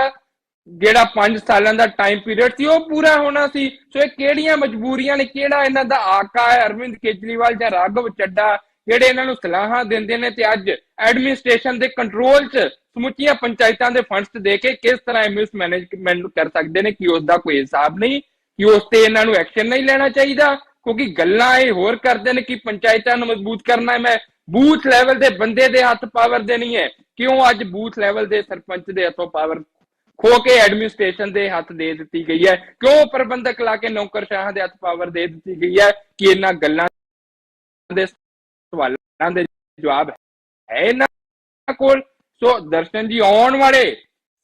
ਜਿਹੜਾ 5 ਸਾਲਾਂ ਦਾ ਟਾਈਮ ਪੀਰੀਅਡ ਸੀ ਉਹ ਪੂਰਾ ਹੋਣਾ ਸੀ ਸੋ ਇਹ ਕਿਹੜੀਆਂ ਮਜਬੂਰੀਆਂ ਨੇ ਕਿਹੜਾ ਇਹਨਾਂ ਦਾ ਆਕਾ ਹੈ ਅਰਵਿੰਦ ਕੇਜਰੀਵਾਲ ਜਾਂ ਰਾਘਵ ਚੱਡਾ ਜਿਹੜੇ ਇਹਨਾਂ ਨੂੰ ਸਲਾਹਾਂ ਦਿੰਦੇ ਨੇ ਤੇ ਅੱਜ ਐਡਮਿਨਿਸਟ੍ਰੇਸ਼ਨ ਦੇ ਕੰਟਰੋਲ 'ਚ ਸਮੁੱਚੀਆਂ ਪੰਚਾਇਤਾਂ ਦੇ ਫੰਡਸ ਦੇ ਕੇ ਕਿਸ ਤਰ੍ਹਾਂ ਮਿਸਮੈਨੇਜਮੈਂਟ ਕਰ ਸਕਦੇ ਨੇ ਕਿ ਉਸ ਦਾ ਕੋਈ ਹਿਸਾਬ ਨਹੀਂ, ਕਿ ਉਸ ਤੇ ਇਹਨਾਂ ਨੂੰ ਐਕਸ਼ਨ ਨਹੀਂ ਲੈਣਾ ਚਾਹੀਦਾ। ਕਿਉਂਕਿ ਗੱਲਾਂ ਇਹ ਹੋਰ ਕਰਦੇ ਨੇ ਕਿ ਪੰਚਾਇਤਾਂ ਨੂੰ ਮਜ਼ਬੂਤ ਕਰਨਾ ਹੈ, ਮੈਂ ਬੂਥ ਲੈਵਲ ਦੇ ਬੰਦੇ ਦੇ ਹੱਥ ਪਾਵਰ ਦੇਣੀ ਹੈ। ਕਿਉਂ ਅੱਜ ਬੂਥ ਲੈਵਲ ਦੇ ਸਰਪੰਚ ਦੇ ਹੱਥੋਂ ਪਾਵਰ ਖੋ ਕੇ ਐਡਮਿਨਿਸਟ੍ਰੇਸ਼ਨ ਦੇ ਹੱਥ ਦੇ ਦਿੱਤੀ ਗਈ ਹੈ? ਕਿਉਂ ਪ੍ਰਬੰਧਕ ਲਾ ਕੇ ਨੌਕਰਸ਼ਾਹਾਂ ਦੇ ਹੱਥ ਪਾਵਰ ਦੇ ਦਿੱਤੀ ਗਈ ਹੈ ਕਿ ਇਹਨਾਂ ਗੱਲਾਂ ਦੇ ਸਵਾਲਾਂ ਦੇ ਜਵਾਬ ਹੈ ਇਹਨਾਂ ਕੋਲ? ਸੋ ਦਰਸ਼ਨ ਜੀ, ਆਉਣ ਵਾਲੇ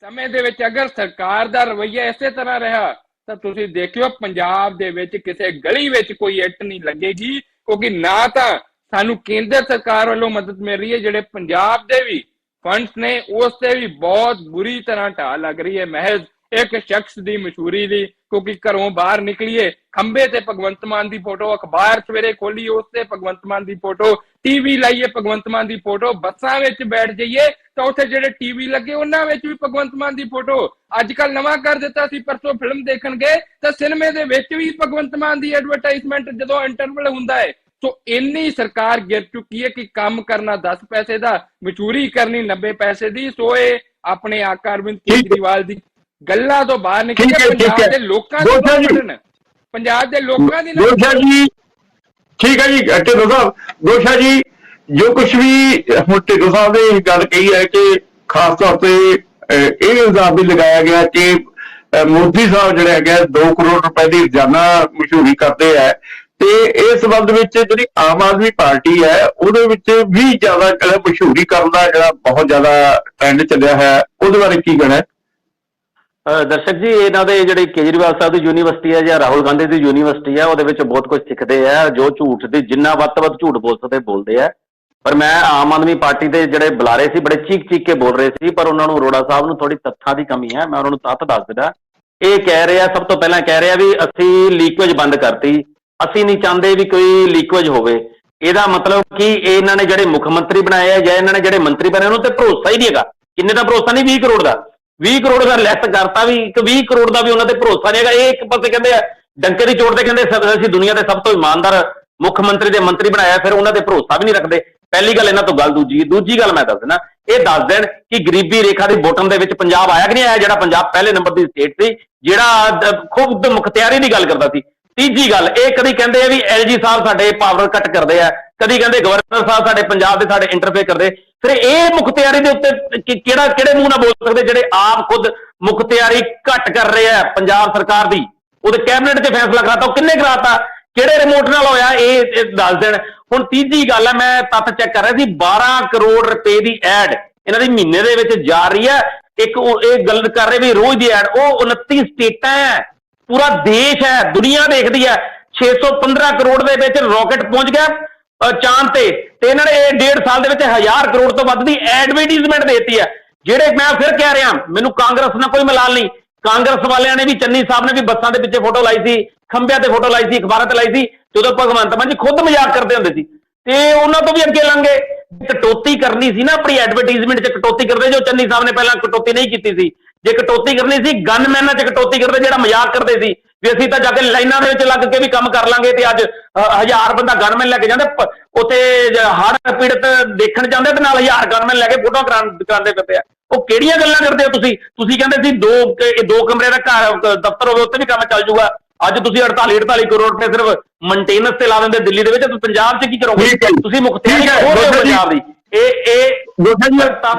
ਸਮੇਂ ਦੇ ਵਿੱਚ ਅਗਰ ਸਰਕਾਰ ਦਾ ਰਵੱਈਆ ਇਸੇ ਤਰ੍ਹਾਂ ਰਿਹਾ ਤਾਂ ਤੁਸੀਂ ਦੇਖਿਓ ਪੰਜਾਬ ਦੇ ਵਿੱਚ ਕਿਸੇ ਗਲੀ ਵਿੱਚ ਕੋਈ ਇੱਟ ਨਹੀਂ ਲੱਗੇਗੀ, ਕਿਉਂਕਿ ਨਾ ਤਾਂ ਸਾਨੂੰ ਕੇਂਦਰ ਸਰਕਾਰ ਵੱਲੋਂ ਮਦਦ ਮਿਲ ਰਹੀ ਹੈ, ਜਿਹੜੇ ਪੰਜਾਬ ਦੇ ਵੀ ਫੰਡਸ ਨੇ ਉਸ ਤੇ ਵੀ ਬਹੁਤ ਬੁਰੀ ਤਰ੍ਹਾਂ ਢਾਹ ਲੱਗ ਰਹੀ ਹੈ ਮਹਿਜ਼ ਇੱਕ ਸ਼ਖਸ ਦੀ ਮਸ਼ਹੂਰੀ ਦੀ। ਕਿਉਂਕਿ ਘਰੋਂ ਬਾਹਰ ਨਿਕਲੀਏ, ਖੰਬੇ ਤੇ ਭਗਵੰਤ ਮਾਨ ਦੀ ਫੋਟੋ, ਅਖਬਾਰ ਸਵੇਰੇ ਖੋਲੀ ਉਸ ਤੇ ਭਗਵੰਤ ਮਾਨ ਦੀ ਫੋਟੋ, ਟੀਵੀ ਲਾਈਏ ਭਗਵੰਤ ਮਾਨ ਦੀ ਫੋਟੋ, ਬੱਸਾਂ ਵਿੱਚ ਬੈਠ ਜਾਈਏ ਤਾਂ ਉੱਥੇ ਜਿਹੜੇ ਟੀਵੀ ਲੱਗੇ ਉਹਨਾਂ ਵਿੱਚ ਵੀ ਭਗਵੰਤ ਮਾਨ ਦੀ ਫੋਟੋ। ਅੱਜ ਕੱਲ ਨਵਾਂ ਕਰ ਦਿੱਤਾ ਸੀ, ਪਰਸੋਂ ਫਿਲਮ ਦੇਖਣ ਗਏ ਤਾਂ ਸਿਨੇਮੇ ਦੇ ਵਿੱਚ ਵੀ ਭਗਵੰਤ ਮਾਨ ਦੀ ਐਡਵਰਟਾਈਜ਼ਮੈਂਟ ਜਦੋਂ ਇੰਟਰਵਲ ਹੁੰਦਾ ਹੈ। ਸੋ ਇੰਨੀ ਸਰਕਾਰ ਗਿਰ ਚੁੱਕੀ ਹੈ ਕਿ ਕੰਮ ਕਰਨਾ 10 ਪੈਸੇ ਦਾ, ਮਸ਼ਹੂਰੀ ਕਰਨੀ 90 ਪੈਸੇ ਦੀ। ਸੋ ਇਹ ਆਪਣੇ ਆਕਾ ਅਰਵਿੰਦ ਕੇਜਰੀਵਾਲ ਦੀ ਗੱਲਾਂ ਤੋਂ ਬਾਹਰ ਨਿਕਲ ਕੇ ਪੰਜਾਬ ਦੇ ਲੋਕਾਂ ਦੀ ਪੰਜਾਬ ਦੇ ਲੋਕਾਂ ਦੀ ਦੋਸ਼ਾ ਜੀ, ਠੀਕ ਹੈ ਜੀ ਢਿੱਲੋਂ ਸਾਹਿਬ, ਦੋਸ਼ਾ ਜੀ ਜੋ ਕੁਝ ਵੀ ਹੁਣ ਢਿੱਲੋਂ ਸਾਹਿਬ ਨੇ ਇਹ ਗੱਲ ਕਹੀ ਹੈ ਕਿ ਖਾਸ ਤੌਰ ਤੇ ਇਹ ਇਲਜ਼ਾਮ ਵੀ ਲਗਾਇਆ ਗਿਆ ਕਿ ਮੋਦੀ ਸਾਹਿਬ ਜਿਹੜੇ ਹੈਗੇ 2 ਕਰੋੜ ਰੁਪਏ ਦੀ ਰੋਜ਼ਾਨਾ ਮਸ਼ਹੂਰੀ ਕਰਦੇ ਹੈ, ਤੇ ਇਸ ਸੰਬੰਧ ਵਿੱਚ ਜਿਹੜੀ ਆਮ ਆਦਮੀ ਪਾਰਟੀ ਹੈ ਉਹਦੇ ਵਿੱਚ ਵੀ ਜ਼ਿਆਦਾ ਮਸ਼ਹੂਰੀ ਕਰਨ ਦਾ ਜਿਹੜਾ ਬਹੁਤ ਜ਼ਿਆਦਾ ਟ੍ਰੈਂਡ ਚੱਲਿਆ ਹੈ, ਉਹਦੇ ਬਾਰੇ ਕੀ ਕਹਿਣਾ ਹੈ? ਦਰਸ਼ਕ ਜੀ, ਇਹਨਾਂ ਦੇ ਜਿਹੜੇ ਕੇਜਰੀਵਾਲ ਸਾਹਿਬ ਦੀ ਯੂਨੀਵਰਸਿਟੀ ਹੈ ਜਾਂ ਰਾਹੁਲ ਗਾਂਧੀ ਦੀ ਯੂਨੀਵਰਸਿਟੀ ਹੈ, ਉਹਦੇ ਵਿੱਚ ਬਹੁਤ ਕੁਝ ਸਿੱਖਦੇ ਆ। ਜੋ ਝੂਠ ਦੀ ਜਿੰਨਾ ਵੱਧ ਤੋਂ ਵੱਧ ਝੂਠ ਬੋਲ ਸਕਦੇ ਬੋਲਦੇ ਆ। ਪਰ ਮੈਂ ਆਮ ਆਦਮੀ ਪਾਰਟੀ ਦੇ ਜਿਹੜੇ ਬੁਲਾਰੇ ਸੀ ਬੜੇ ਚੀਕ ਕੇ ਬੋਲ ਰਹੇ ਸੀ, ਪਰ ਉਹਨਾਂ ਨੂੰ ਅਰੋੜਾ ਸਾਹਿਬ ਨੂੰ ਥੋੜੀ ਤੱਥਾਂ ਦੀ ਕਮੀ ਹੈ। ਮੈਂ ਉਹਨਾਂ ਨੂੰ ਤੱਥ ਦੱਸ ਦਿੰਦਾ। ਇਹ ਕਹਿ ਰਿਹਾ, ਸਭ ਤੋਂ ਪਹਿਲਾਂ ਕਹਿ ਰਿਹਾ ਵੀ ਅਸੀਂ ਲੀਕੇਜ ਬੰਦ ਕਰਤੀ, ਅਸੀਂ ਨਹੀਂ ਚਾਹੁੰਦੇ ਵੀ ਕੋਈ ਲੀਕੇਜ ਹੋਵੇ। ਇਹਦਾ ਮਤਲਬ ਕਿ ਇਹਨਾਂ ਨੇ ਜਿਹੜੇ ਮੁੱਖ ਮੰਤਰੀ ਬਣਾਏ ਆ ਜਾਂ ਇਹਨਾਂ ਨੇ ਜਿਹੜੇ ਮੰਤਰੀ ਬਣੇ ਉਹਨਾਂ ਤੇ ਭਰੋਸਾ ਹੀ ਨਹੀਂ ਹੈਗਾ। ਕਿੰਨੇ ਦਾ ਭਰੋਸਾ ਨਹੀਂ? 20 ਕਰੋੜ ਦਾ। 20 ਕਰੋੜ ਦਾ ਲੈਸ ਕਰਤਾ ਵੀ, ਇੱਕ 20 ਕਰੋੜ ਦਾ ਵੀ ਉਹਨਾਂ ਤੇ ਭਰੋਸਾ ਨਹੀਂ ਹੈਗਾ। ਇਹ ਇੱਕ ਪਾਸੇ ਕਹਿੰਦੇ ਆ ਡੰਕੇ ਦੀ ਚੋਟ ਤੇ ਕਹਿੰਦੇ ਅਸੀਂ ਦੁਨੀਆ ਦੇ ਸਭ ਤੋਂ ਇਮਾਨਦਾਰ ਮੁੱਖ ਮੰਤਰੀ ਦੇ ਮੰਤਰੀ ਬਣਾਇਆ, ਫਿਰ ਉਹਨਾਂ ਤੇ ਭਰੋਸਾ ਵੀ ਨਹੀਂ ਰੱਖਦੇ। ਪਹਿਲੀ ਗੱਲ ਇਹਨਾਂ ਤੋਂ ਗੱਲ। ਦੂਜੀ ਗੱਲ ਮੈਂ ਦੱਸ ਦਿੰਦਾ, ਇਹ ਦੱਸ ਦੇਣ ਕਿ ਗਰੀਬੀ ਰੇਖਾ ਦੀ ਬੋਟਮ ਦੇ ਵਿੱਚ ਪੰਜਾਬ ਆਇਆ ਕਿ ਨਹੀਂ ਆਇਆ, ਜਿਹੜਾ ਪੰਜਾਬ ਪਹਿਲੇ ਨੰਬਰ ਦੀ ਸਟੇਟ ਸੀ, ਜਿਹੜਾ ਖੁਦ ਮੁਖਤਿਆਰੀ ਦੀ ਗੱਲ ਕਰਦਾ ਸੀ। ਤੀਜੀ ਗੱਲ, ਇਹ ਕਦੀ ਕਹਿੰਦੇ ਆ ਵੀ ਐਲਜੀ ਸਾਹਿਬ ਸਾਡੇ ਪਾਵਰ ਕੱਟ ਕਰਦੇ ਆ, ਕਦੀ ਕਹਿੰਦੇ ਗਵਰਨਰ ਸਾਹਿਬ ਸਾਡੇ ਪੰਜਾਬ ਦੇ ਸਾਡੇ ਇੰਟਰਫੇਅਰ ਕਰਦੇ। ਫਿਰ ਇਹ ਮੁਖਤਿਆਰੀ ਦੇ ਉੱਤੇ ਕਿਹੜੇ ਮੂੰਹ ਨਾਲ ਬੋਲ ਸਕਦੇ ਜਿਹੜੇ ਆਪ ਖੁਦ ਮੁਖਤਿਆਰੀ ਘੱਟ ਕਰ ਰਹੇ ਆ ਪੰਜਾਬ ਸਰਕਾਰ ਦੀ? ਉਹਦੇ ਕੈਬਨਿਟ 'ਚ ਫੈਸਲਾ ਕਰਾਤਾ, ਉਹ ਕਿੰਨੇ ਕਰਾਤਾ, ਕਿਹੜੇ ਰਿਮੋਟ ਨਾਲ ਹੋਇਆ, ਇਹ ਦੱਸ ਦੇਣ। ਹੁਣ ਤੀਜੀ ਗੱਲ ਹੈ, ਮੈਂ ਤੱਥ ਚੈੱਕ ਕਰ ਰਿਹਾ ਸੀ, 12 ਕਰੋੜ ਰੁਪਏ ਦੀ ਐਡ ਇਹਨਾਂ ਦੀ ਮਹੀਨੇ ਦੇ ਵਿੱਚ ਜਾ ਰਹੀ ਹੈ। ਇੱਕ ਇਹ ਗੱਲ ਕਰ ਰਹੇ ਵੀ ਰੋਜ਼ ਦੀ ਐਡ, ਉਹ 29 ਸਟੇਟਾਂ ਹੈ, ਪੂਰਾ ਦੇਸ਼ ਹੈ, ਦੁਨੀਆ ਦੇਖਦੀ ਹੈ। 615 ਕਰੋੜ ਦੇ ਵਿੱਚ ਰਾਕਟ ਪਹੁੰਚ ਗਿਆ ਚਾਂਦ ਤੇ ਇਹਨਾਂ ਨੇ 1.5 ਸਾਲ ਦੇ ਵਿੱਚ 1000 ਕਰੋੜ ਤੋਂ ਵੱਧ ਦੀ ਐਡਵਰਟਾਈਜ਼ਮੈਂਟ ਦੇਤੀ ਹੈ। ਜਿਹੜੇ ਮੈਂ ਫਿਰ ਕਹਿ ਰਿਹਾ, ਮੈਨੂੰ ਕਾਂਗਰਸ ਨਾਲ ਕੋਈ ਮਲਾਲ ਨਹੀਂ। ਕਾਂਗਰਸ ਵਾਲਿਆਂ ਨੇ ਵੀ, ਚੰਨੀ ਸਾਹਿਬ ਨੇ ਵੀ ਬੱਸਾਂ ਦੇ ਪਿੱਛੇ ਫੋਟੋ ਲਾਈ ਸੀ, ਖੰਭਿਆਂ ਤੇ ਫੋਟੋ ਲਾਈ ਸੀ, ਅਖਬਾਰਾਂ ਤੇ ਲਾਈ ਸੀ, ਜਦੋਂ ਭਗਵੰਤ ਮਾਨ ਜੀ ਖੁਦ ਮਜ਼ਾਕ ਕਰਦੇ ਹੁੰਦੇ ਸੀ ਤੇ ਉਹਨਾਂ ਤੋਂ ਵੀ ਅੱਗੇ ਲੰਘੇ। ਕਟੌਤੀ ਕਰਨੀ ਸੀ ਨਾ ਆਪਣੀ ਐਡਵਰਟਾਈਜ਼ਮੈਂਟ 'ਚ, ਕਟੌਤੀ ਕਰਦੇ ਜੋ ਚੰਨੀ ਸਾਹਿਬ ਨੇ ਪਹਿਲਾਂ ਕਟੌਤੀ ਨਹੀਂ ਕੀਤੀ ਸੀ। ਜੇ ਕਟੌਤੀ ਕਰਨੀ ਸੀ ਗਨਮੈਨਾਂ 'ਚ ਕਟੌਤੀ ਕਰਦੇ, ਜਿਹੜਾ ਮਜ਼ਾਕ ਕਰਦੇ ਸੀ ਵੀ ਅਸੀਂ ਤਾਂ ਜਾ ਕੇ ਲਾਈਨਾਂ ਦੇ ਵਿੱਚ ਲੱਗ ਕੇ ਵੀ ਕੰਮ ਕਰ ਲਾਂਗੇ, ਤੇ ਅੱਜ 1000 ਬੰਦਾ ਗਨਮੈਨ ਲੈ ਕੇ ਜਾਂਦੇ ਉੱਥੇ, ਹੜ੍ਹ ਪੀੜਤ ਦੇਖਣ ਜਾਂਦੇ ਤੇ ਨਾਲ 1000 ਗਨਮੈਨ ਲੈ ਕੇ ਫੋਟੋ ਕਰਾਉਂਦੇ ਫਿਰਦੇ ਆ। ਉਹ ਕਿਹੜੀਆਂ ਗੱਲਾਂ ਕਰਦੇ ਹੋ ਤੁਸੀਂ? ਤੁਸੀਂ ਕਹਿੰਦੇ ਸੀ ਦੋ ਕਮਰੇ ਦਾ ਘਰ ਦਫ਼ਤਰ ਹੋਵੇ ਉੱਥੇ ਵੀ ਕੰਮ ਚੱਲ ਜੂਗਾ। ਅੱਜ ਤੁਸੀਂ 48 ਕਰੋੜ ਰੁਪਏ ਸਿਰਫ ਮੇਨਟੇਨੈਂਸ ਤੇ ਲਾ ਦਿੰਦੇ ਦਿੱਲੀ ਦੇ ਵਿੱਚ, ਪੰਜਾਬ 'ਚ ਕੀ ਕਰੋਗੇ? ਤੁਸੀਂ ਮੁਖਤਿਆਰੀ ਹੋ ਰਹੇ ਹੋ ਪੰਜਾਬ ਦੀ। ਇਹ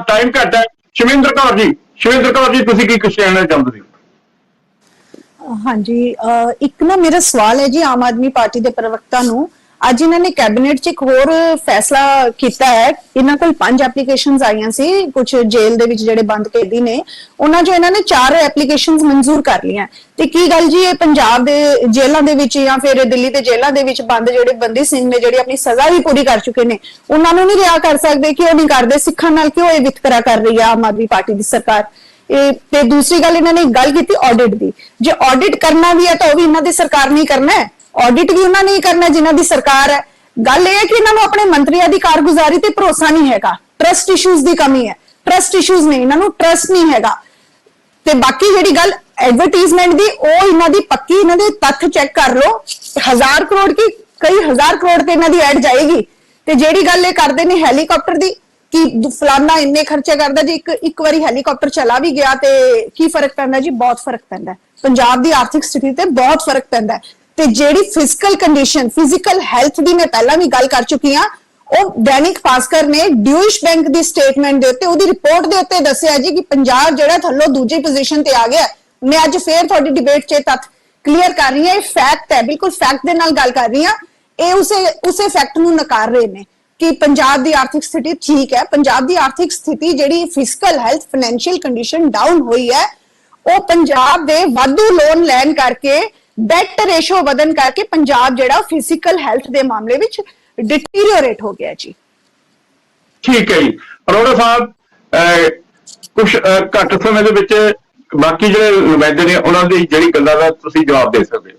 ਟਾਈਮ ਘੱਟ ਹੈ। ਸ਼ਮਿੰਦਰ ਕੌਰ ਜੀ ਤੁਸੀਂ ਕੀ ਕੁਛ ਕਹਿਣਾ ਚਾਹੁੰਦੇ ਸੀ? ਹਾਂਜੀ, ਇੱਕ ਨਾ ਮੇਰਾ ਸਵਾਲ ਹੈ ਜੀ ਆਮ ਆਦਮੀ ਪਾਰਟੀ ਦੇ ਪ੍ਰਵਕਤਾ ਨੂੰ। ਅੱਜ ਇਹਨਾਂ ਨੇ ਕੈਬਨਿਟ 'ਚ ਇੱਕ ਹੋਰ ਫੈਸਲਾ ਕੀਤਾ ਹੈ। ਇਹਨਾਂ ਕੋਲ 5 ਐਪਲੀਕੇਸ਼ਨਸ ਆਈਆਂ ਸੀ, ਕੁਝ ਜੇਲ੍ਹ ਦੇ ਵਿੱਚ ਜਿਹੜੇ ਬੰਦ ਕੈਦੀ ਨੇ, ਉਹਨਾਂ 'ਚੋਂ ਇਹਨਾਂ ਨੇ 4 ਐਪਲੀਕੇਸ਼ਨਸ ਮਨਜ਼ੂਰ ਕਰ ਲਈਆਂ। ਤੇ ਕੀ ਗੱਲ ਜੀ, ਇਹ ਪੰਜਾਬ ਦੇ ਜੇਲ੍ਹਾਂ ਦੇ ਵਿੱਚ ਜਾਂ ਫਿਰ ਦਿੱਲੀ ਦੇ ਜੇਲ੍ਹਾਂ ਦੇ ਵਿੱਚ ਬੰਦ ਜਿਹੜੇ ਬੰਦੀ ਸਿੰਘ ਨੇ, ਜਿਹੜੇ ਆਪਣੀ ਸਜ਼ਾ ਵੀ ਪੂਰੀ ਕਰ ਚੁੱਕੇ ਨੇ, ਉਹਨਾਂ ਨੂੰ ਨਹੀਂ ਰਿਹਾ ਕਰ ਸਕਦੇ? ਕਿ ਉਹ ਨਹੀਂ ਕਰਦੇ? ਸਿੱਖਾਂ ਨਾਲ ਕਿਉਂ ਇਹ ਵਿਤਕਰਾ ਕਰ ਰਹੀ ਹੈ ਆਮ ਆਦਮੀ ਪਾਰਟੀ ਦੀ ਸਰਕਾਰ? ਤੇ ਦੂਸਰੀ ਗੱਲ, ਇਹਨਾਂ ਨੇ ਗੱਲ ਕੀਤੀ ਆਡਿਟ ਦੀ। ਜੇ ਆਡਿਟ ਕਰਨਾ ਵੀ ਹੈ ਤਾਂ ਉਹ ਵੀ ਇਹਨਾਂ ਦੀ ਸਰਕਾਰ ਨਹੀਂ ਕਰਨਾ ਹੈ, ਆਡਿਟ ਵੀ ਉਹਨਾਂ ਨੇ ਕਰਨਾ ਜਿਨ੍ਹਾਂ ਦੀ ਸਰਕਾਰ ਹੈ। ਗੱਲ ਇਹ ਹੈ ਕਿ ਇਹਨਾਂ ਨੂੰ ਆਪਣੇ ਮੰਤਰੀਆਂ ਦੀ ਕਾਰਗੁਜ਼ਾਰੀ ਤੇ ਭਰੋਸਾ ਨਹੀਂ ਹੈਗਾ, ਟਰਸਟ ਇਸ਼ੂਜ਼ ਦੀ ਕਮੀ ਹੈ। ਟਰਸਟ ਇਸ਼ੂਜ਼ ਨਹੀਂ, ਇਹਨਾਂ ਨੂੰ ਟਰਸਟ ਨਹੀਂ ਹੈਗਾ। ਤੇ ਬਾਕੀ ਜਿਹੜੀ ਗੱਲ ਐਡਵਰਟਾਈਜ਼ਮੈਂਟ ਦੀ, ਉਹ ਇਹਨਾਂ ਦੀ ਪੱਕੀ, ਇਹਨਾਂ ਦੇ ਤੱਥ ਚੈੱਕ ਕਰ ਲਓ। 1000 ਕਰੋੜ ਕੀ, ਕਈ 1000 ਕਰੋੜ ਤੇ ਇਹਨਾਂ ਦੀ ਐਡ ਜਾਏਗੀ। ਤੇ ਜਿਹੜੀ ਗੱਲ ਇਹ ਕਰਦੇ ਨੇ ਹੈਲੀਕਾਪਟਰ ਦੀ ਕਿ ਫਲਾਨਾ ਇੰਨੇ ਖਰਚੇ ਕਰਦਾ ਜੀ, ਇੱਕ ਵਾਰੀ ਹੈਲੀਕਾਪਟਰ ਚਲਾ ਵੀ ਗਿਆ ਤੇ ਕੀ ਫਰਕ ਪੈਂਦਾ ਜੀ? ਬਹੁਤ ਫਰਕ ਪੈਂਦਾ। ਪੰਜਾਬ ਦੀ ਆਰਥਿਕ ਸਥਿਤੀ ਤੇ ਬਹੁਤ ਫਰਕ ਪੈਂਦਾ। ਤੇ ਜਿਹੜੀ ਫਿਜ਼ੀਕਲ ਕੰਡੀਸ਼ਨ, ਫਿਜ਼ੀਕਲ ਹੈਲਥ ਦੀ ਮੈਂ ਪਹਿਲਾਂ ਵੀ ਗੱਲ ਕਰ ਚੁੱਕੀ ਹਾਂ, ਉਹ ਦੈਨਿਕ ਭਾਸਕਰ ਨੇ ਡਿਊਸ਼ ਬੈਂਕ ਦੀ ਸਟੇਟਮੈਂਟ ਦੇ ਉੱਤੇ, ਉਹਦੀ ਰਿਪੋਰਟ ਦੇ ਉੱਤੇ ਦੱਸਿਆ ਜੀ ਕਿ ਪੰਜਾਬ ਜਿਹੜਾ ਥੱਲੋਂ ਦੂਜੀ ਪੋਜੀਸ਼ਨ ਤੇ ਆ ਗਿਆ। ਮੈਂ ਅੱਜ ਫੇਰ ਤੁਹਾਡੀ ਡਿਬੇਟ 'ਚ ਤੱਥ ਕਲੀਅਰ ਕਰ ਰਹੀ ਹਾਂ, ਇਹ ਫੈਕਟ ਹੈ, ਬਿਲਕੁਲ ਫੈਕਟ ਦੇ ਨਾਲ ਗੱਲ ਕਰ ਰਹੀ ਹਾਂ। ਇਹ ਉਸੇ ਫੈਕਟ ਨੂੰ ਨਕਾਰ ਰਹੇ ਨੇ ਕਿ ਪੰਜਾਬ ਦੀ ਆਰਥਿਕ ਸਥਿਤੀ ਠੀਕ ਹੈ। ਪੰਜਾਬ ਦੀ ਆਰਥਿਕ ਸਥਿਤੀ ਜਿਹੜੀ physical health, financial condition down ਹੋਈ ਹੈ, ਉਹ ਪੰਜਾਬ ਦੇ ਵਾਧੂ ਲੋਨ ਲੈਣ ਕਰਕੇ, ਡੈਟ ਰੇਸ਼ੋ ਵਧਣ ਕਰਕੇ ਪੰਜਾਬ ਜਿਹੜਾ ਫਿਜ਼ੀਕਲ ਹੈਲਥ ਦੇ ਮਾਮਲੇ ਵਿੱਚ ਡਿਟੀਰੀਓਰੇਟ ਹੋ ਗਿਆ ਜੀ। ਠੀਕ ਹੈ ਜੀ। ਅਰੋੜਾ ਸਾਹਿਬ, ਕੁਝ ਘੱਟ ਸਮੇਂ ਦੇ ਵਿੱਚ ਬਾਕੀ ਜਿਹੜੇ ਨੁਮਾਇੰਦੇ ਨੇ ਉਹਨਾਂ ਦੀ ਜਿਹੜੀ ਗੱਲਾਂ ਦਾ ਤੁਸੀਂ ਜਵਾਬ ਦੇ ਸਕਦੇ ਹੋ।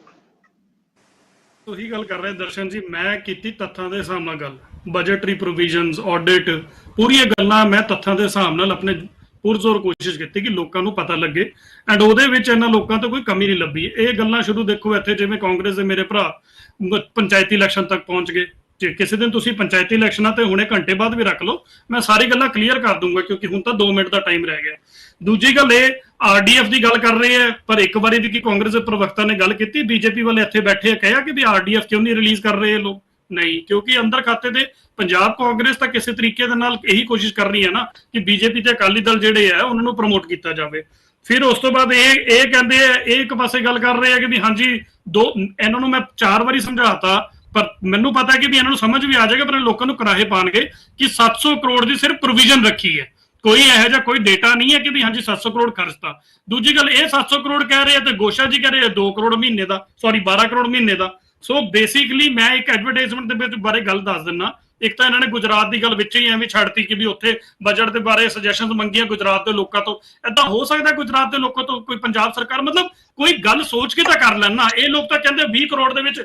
ਉਹੀ ਗੱਲ ਕਰ ਰਹੇ ਦਰਸ਼ਨ ਜੀ, ਮੈਂ ਕੀਤੀ ਤੱਥਾਂ ਦੇ ਹਿਸਾਬ ਨਾਲ ਗੱਲ, ਬਜਟਰੀ ਪ੍ਰੋਵੀਜ਼ਨਸ, ਆਡਿਟ, ਪੂਰੀਆਂ ਗੱਲਾਂ ਮੈਂ ਤੱਥਾਂ ਦੇ ਹਿਸਾਬ ਨਾਲ ਆਪਣੇ ਪੁਰਜ਼ੋਰ ਕੋਸ਼ਿਸ਼ ਕੀਤੀ ਕਿ ਲੋਕਾਂ ਨੂੰ ਪਤਾ ਲੱਗੇ, ਐਂਡ ਉਹਦੇ ਵਿੱਚ ਇਹਨਾਂ ਲੋਕਾਂ ਤੋਂ ਕੋਈ ਕਮੀ ਨਹੀਂ ਲੱਭੀ। ਇਹ ਗੱਲਾਂ ਸ਼ੁਰੂ ਦੇਖੋ ਇੱਥੇ, ਜਿਵੇਂ ਕਾਂਗਰਸ ਦੇ ਮੇਰੇ ਭਰਾ ਪੰਚਾਇਤੀ ਇਲੈਕਸ਼ਨ ਤੱਕ ਪਹੁੰਚ ਗਏ। ਜੇ ਕਿਸੇ ਦਿਨ ਤੁਸੀਂ ਪੰਚਾਇਤੀ ਇਲੈਕਸ਼ਨਾਂ ਤੇ ਹੁਣੇ ਘੰਟੇ ਬਾਅਦ ਵੀ ਰੱਖ ਲਓ, ਮੈਂ ਸਾਰੀ ਗੱਲਾਂ ਕਲੀਅਰ ਕਰ ਦੂੰਗਾ, ਕਿਉਂਕਿ ਹੁਣ ਤਾਂ 2 ਮਿੰਟ ਦਾ ਟਾਈਮ ਰਹਿ ਗਿਆ। ਦੂਜੀ ਗੱਲ, ਇਹ ਆਰਡੀਐਫ ਦੀ ਗੱਲ ਕਰ ਰਹੇ ਹੈ, ਪਰ ਇੱਕ ਵਾਰੀ ਵੀ ਕੀ ਕਾਂਗਰਸ ਦੇ ਪ੍ਰਵਕਤਾ ਨੇ ਗੱਲ ਕੀਤੀ, ਬੀਜੇਪੀ ਵਾਲੇ ਇੱਥੇ ਬੈਠੇ ਕਹਿਆ ਕਿ ਵੀ ਆਰਡੀਐਫ ਕਿਉਂ ਨਹੀਂ ਰਿਲੀਜ਼ ਕਰ ਰਹੇ ਲੋਕ? ਨਹੀਂ, ਕਿਉਂਕਿ ਅੰਦਰ ਖਾਤੇ ਦੇ ਪੰਜਾਬ ਕਾਂਗਰਸ ਤਾਂ ਕਿਸੇ ਤਰੀਕੇ ਦੇ ਨਾਲ ਇਹੀ ਕੋਸ਼ਿਸ਼ ਕਰ ਰਹੀ ਹੈ ਨਾ ਕਿ ਬੀਜੇਪੀ ਤੇ ਅਕਾਲੀ ਦਲ ਜਿਹੜੇ ਆ ਉਹਨਾਂ ਨੂੰ ਪ੍ਰਮੋਟ ਕੀਤਾ ਜਾਵੇ। ਫਿਰ ਉਸ ਤੋਂ ਬਾਅਦ ਇਹ ਕਹਿੰਦੇ ਆ, ਇਹ ਇੱਕ ਪਾਸੇ ਗੱਲ ਕਰ ਰਹੇ ਆ ਕਿ ਵੀ ਹਾਂਜੀ ਇਹਨਾਂ ਨੂੰ ਮੈਂ 4 ਵਾਰੀ ਸਮਝਾਤਾ, ਪਰ ਮੈਨੂੰ ਪਤਾ ਹੈ ਕਿ ਵੀ ਇਹਨਾਂ ਨੂੰ ਸਮਝ ਵੀ ਆ ਜਾਏਗਾ, ਪਰ ਲੋਕਾਂ ਨੂੰ ਕਰਾਹੇ ਪਾਣਗੇ ਕਿ 700 ਕਰੋੜ ਦੀ ਸਿਰਫ ਪ੍ਰੋਵੀਜ਼ਨ ਰੱਖੀ ਹੈ, ਕੋਈ ਇਹੋ ਜਿਹਾ ਕੋਈ ਡੇਟਾ ਨਹੀਂ ਹੈ ਕਿ ਵੀ ਹਾਂਜੀ 700 ਕਰੋੜ ਖਰਚਤਾ। ਦੂਜੀ ਗੱਲ, ਇਹ 700 ਕਰੋੜ ਕਹਿ ਰਹੇ ਆ ਤੇ ਗੋਸ਼ਾ ਜੀ ਕਹਿ ਰਹੇ ਆ 2 ਕਰੋੜ ਮਹੀਨੇ ਦਾ, ਸੌਰੀ 12 ਕਰੋੜ ਮਹੀਨੇ ਦਾ। ਸੋ ਬੇਸਿਕਲੀ ਮੈਂ ਇੱਕ ਐਡਵਰਟਾਈਜ਼ਮੈਂਟ ਦੇ ਵਿੱਚ ਬਾਰੇ ਗੱਲ ਦੱਸ ਦਿੰਦਾ। ਇੱਕ ਤਾਂ ਇਹਨਾਂ ਨੇ ਗੁਜਰਾਤ ਦੀ ਗੱਲ ਵਿੱਚ ਹੀ ਐਵੇਂ ਛੱਡਤੀ ਕਿ ਵੀ ਉੱਥੇ ਬਜਟ ਦੇ ਬਾਰੇ ਸੁਜੈਸ਼ਨਸ ਮੰਗੀਆਂ ਗੁਜਰਾਤ ਦੇ ਲੋਕਾਂ ਤੋਂ। ਏਦਾਂ ਹੋ ਸਕਦਾ ਗੁਜਰਾਤ ਦੇ ਲੋਕਾਂ ਤੋਂ ਕੋਈ ਪੰਜਾਬ ਸਰਕਾਰ ਮਤਲਬ ਕੋਈ ਗੱਲ ਸੋਚ ਕੇ ਤਾਂ ਕਰ ਲੈਣਾ। ਇਹ ਲੋਕ ਤਾਂ ਕਹਿੰਦੇ 20 ਕਰੋੜ ਦੇ ਵਿੱਚ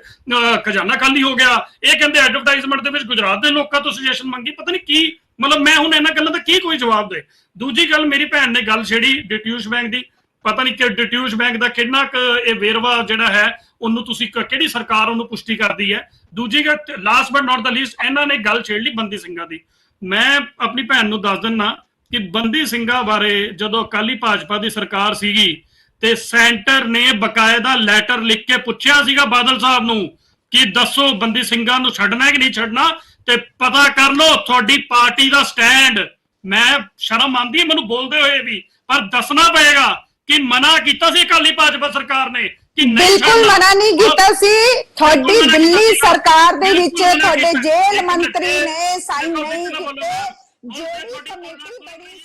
ਖਜ਼ਾਨਾ ਖਾਲੀ ਹੋ ਗਿਆ, ਇਹ ਕਹਿੰਦੇ ਐਡਵਰਟਾਈਜ਼ਮੈਂਟ ਦੇ ਵਿੱਚ ਗੁਜਰਾਤ ਦੇ ਲੋਕਾਂ ਤੋਂ ਸੁਜੈਸ਼ਨ ਮੰਗੀ। ਪਤਾ ਨਹੀਂ ਕੀ, ਮਤਲਬ ਮੈਂ ਹੁਣ ਇਹਨਾਂ ਗੱਲਾਂ ਦਾ ਕੀ ਕੋਈ ਜਵਾਬ ਦੇ। ਦੂਜੀ ਗੱਲ, ਮੇਰੀ ਭੈਣ ਨੇ ਗੱਲ ਛੇੜੀ ਡਿਟਿਊਸ਼ ਬੈਂਕ ਦੀ, ਪਤਾ ਨਹੀਂ ਕਿ ਡਿਟਿਊਸ਼ ਬੈਂਕ ਦਾ ਕਿੰਨਾ ਇਹ ਵੇਰਵਾ ਜਿਹੜਾ ਹੈ ਉਹਨੂੰ ਤੁਸੀਂ ਕਿਹੜੀ ਸਰਕਾਰ ਉਹਨੂੰ ਪੁਸ਼ਟੀ ਕਰਦੀ ਹੈ। ਦੂਜੀ ਗੱਲ, last but not the least, ਇਹਨਾਂ ਨੇ ਗੱਲ ਛੇੜ ਲਈ ਬੰਦੀ ਸਿੰਘਾਂ ਦੀ। ਮੈਂ ਆਪਣੀ ਭੈਣ ਨੂੰ ਦੱਸ ਦਿੰਦਾ ਕਿ ਬੰਦੀ ਸਿੰਘਾਂ ਬਾਰੇ ਜਦੋਂ ਅਕਾਲੀ ਭਾਜਪਾ ਦੀ ਸਰਕਾਰ ਸੀਗੀ ਤੇ ਸੈਂਟਰ ਨੇ ਬਕਾਇਦਾ ਲੈਟਰ ਲਿਖ ਕੇ ਪੁੱਛਿਆ ਸੀਗਾ ਬਾਦਲ ਸਾਹਿਬ ਨੂੰ ਕਿ ਦੱਸੋ ਬੰਦੀ ਸਿੰਘਾਂ ਨੂੰ ਛੱਡਣਾ ਹੈ ਕਿ ਨਹੀਂ ਛੱਡਣਾ, ਤੇ ਪਤਾ ਕਰ ਲਓ ਤੁਹਾਡੀ ਪਾਰਟੀ ਦਾ ਸਟੈਂਡ। ਮੈਂ ਸ਼ਰਮ ਆਉਂਦੀ ਹੈ ਮੈਨੂੰ ਬੋਲਦੇ ਹੋਏ ਵੀ, ਪਰ ਦੱਸਣਾ ਪਏਗਾ ਕਿ ਮਨਾ ਕੀਤਾ ਸੀ ਅਕਾਲੀ ਭਾਜਪਾ ਸਰਕਾਰ ਨੇ ਕਿ ਬਿਲਕੁਲ ਮਨਾ ਨਹੀਂ ਕੀਤਾ ਸੀ। ਤੁਹਾਡੀ ਦਿੱਲੀ ਸਰਕਾਰ ਦੇ ਵਿੱਚ ਤੁਹਾਡੇ ਜੇਲ੍ਹ ਮੰਤਰੀ ਨੇ ਸਾਈਨ ਨਹੀਂ ਕੀਤੇ, ਜਿਹੜੀ ਕਮੇਟੀ ਬਣੀ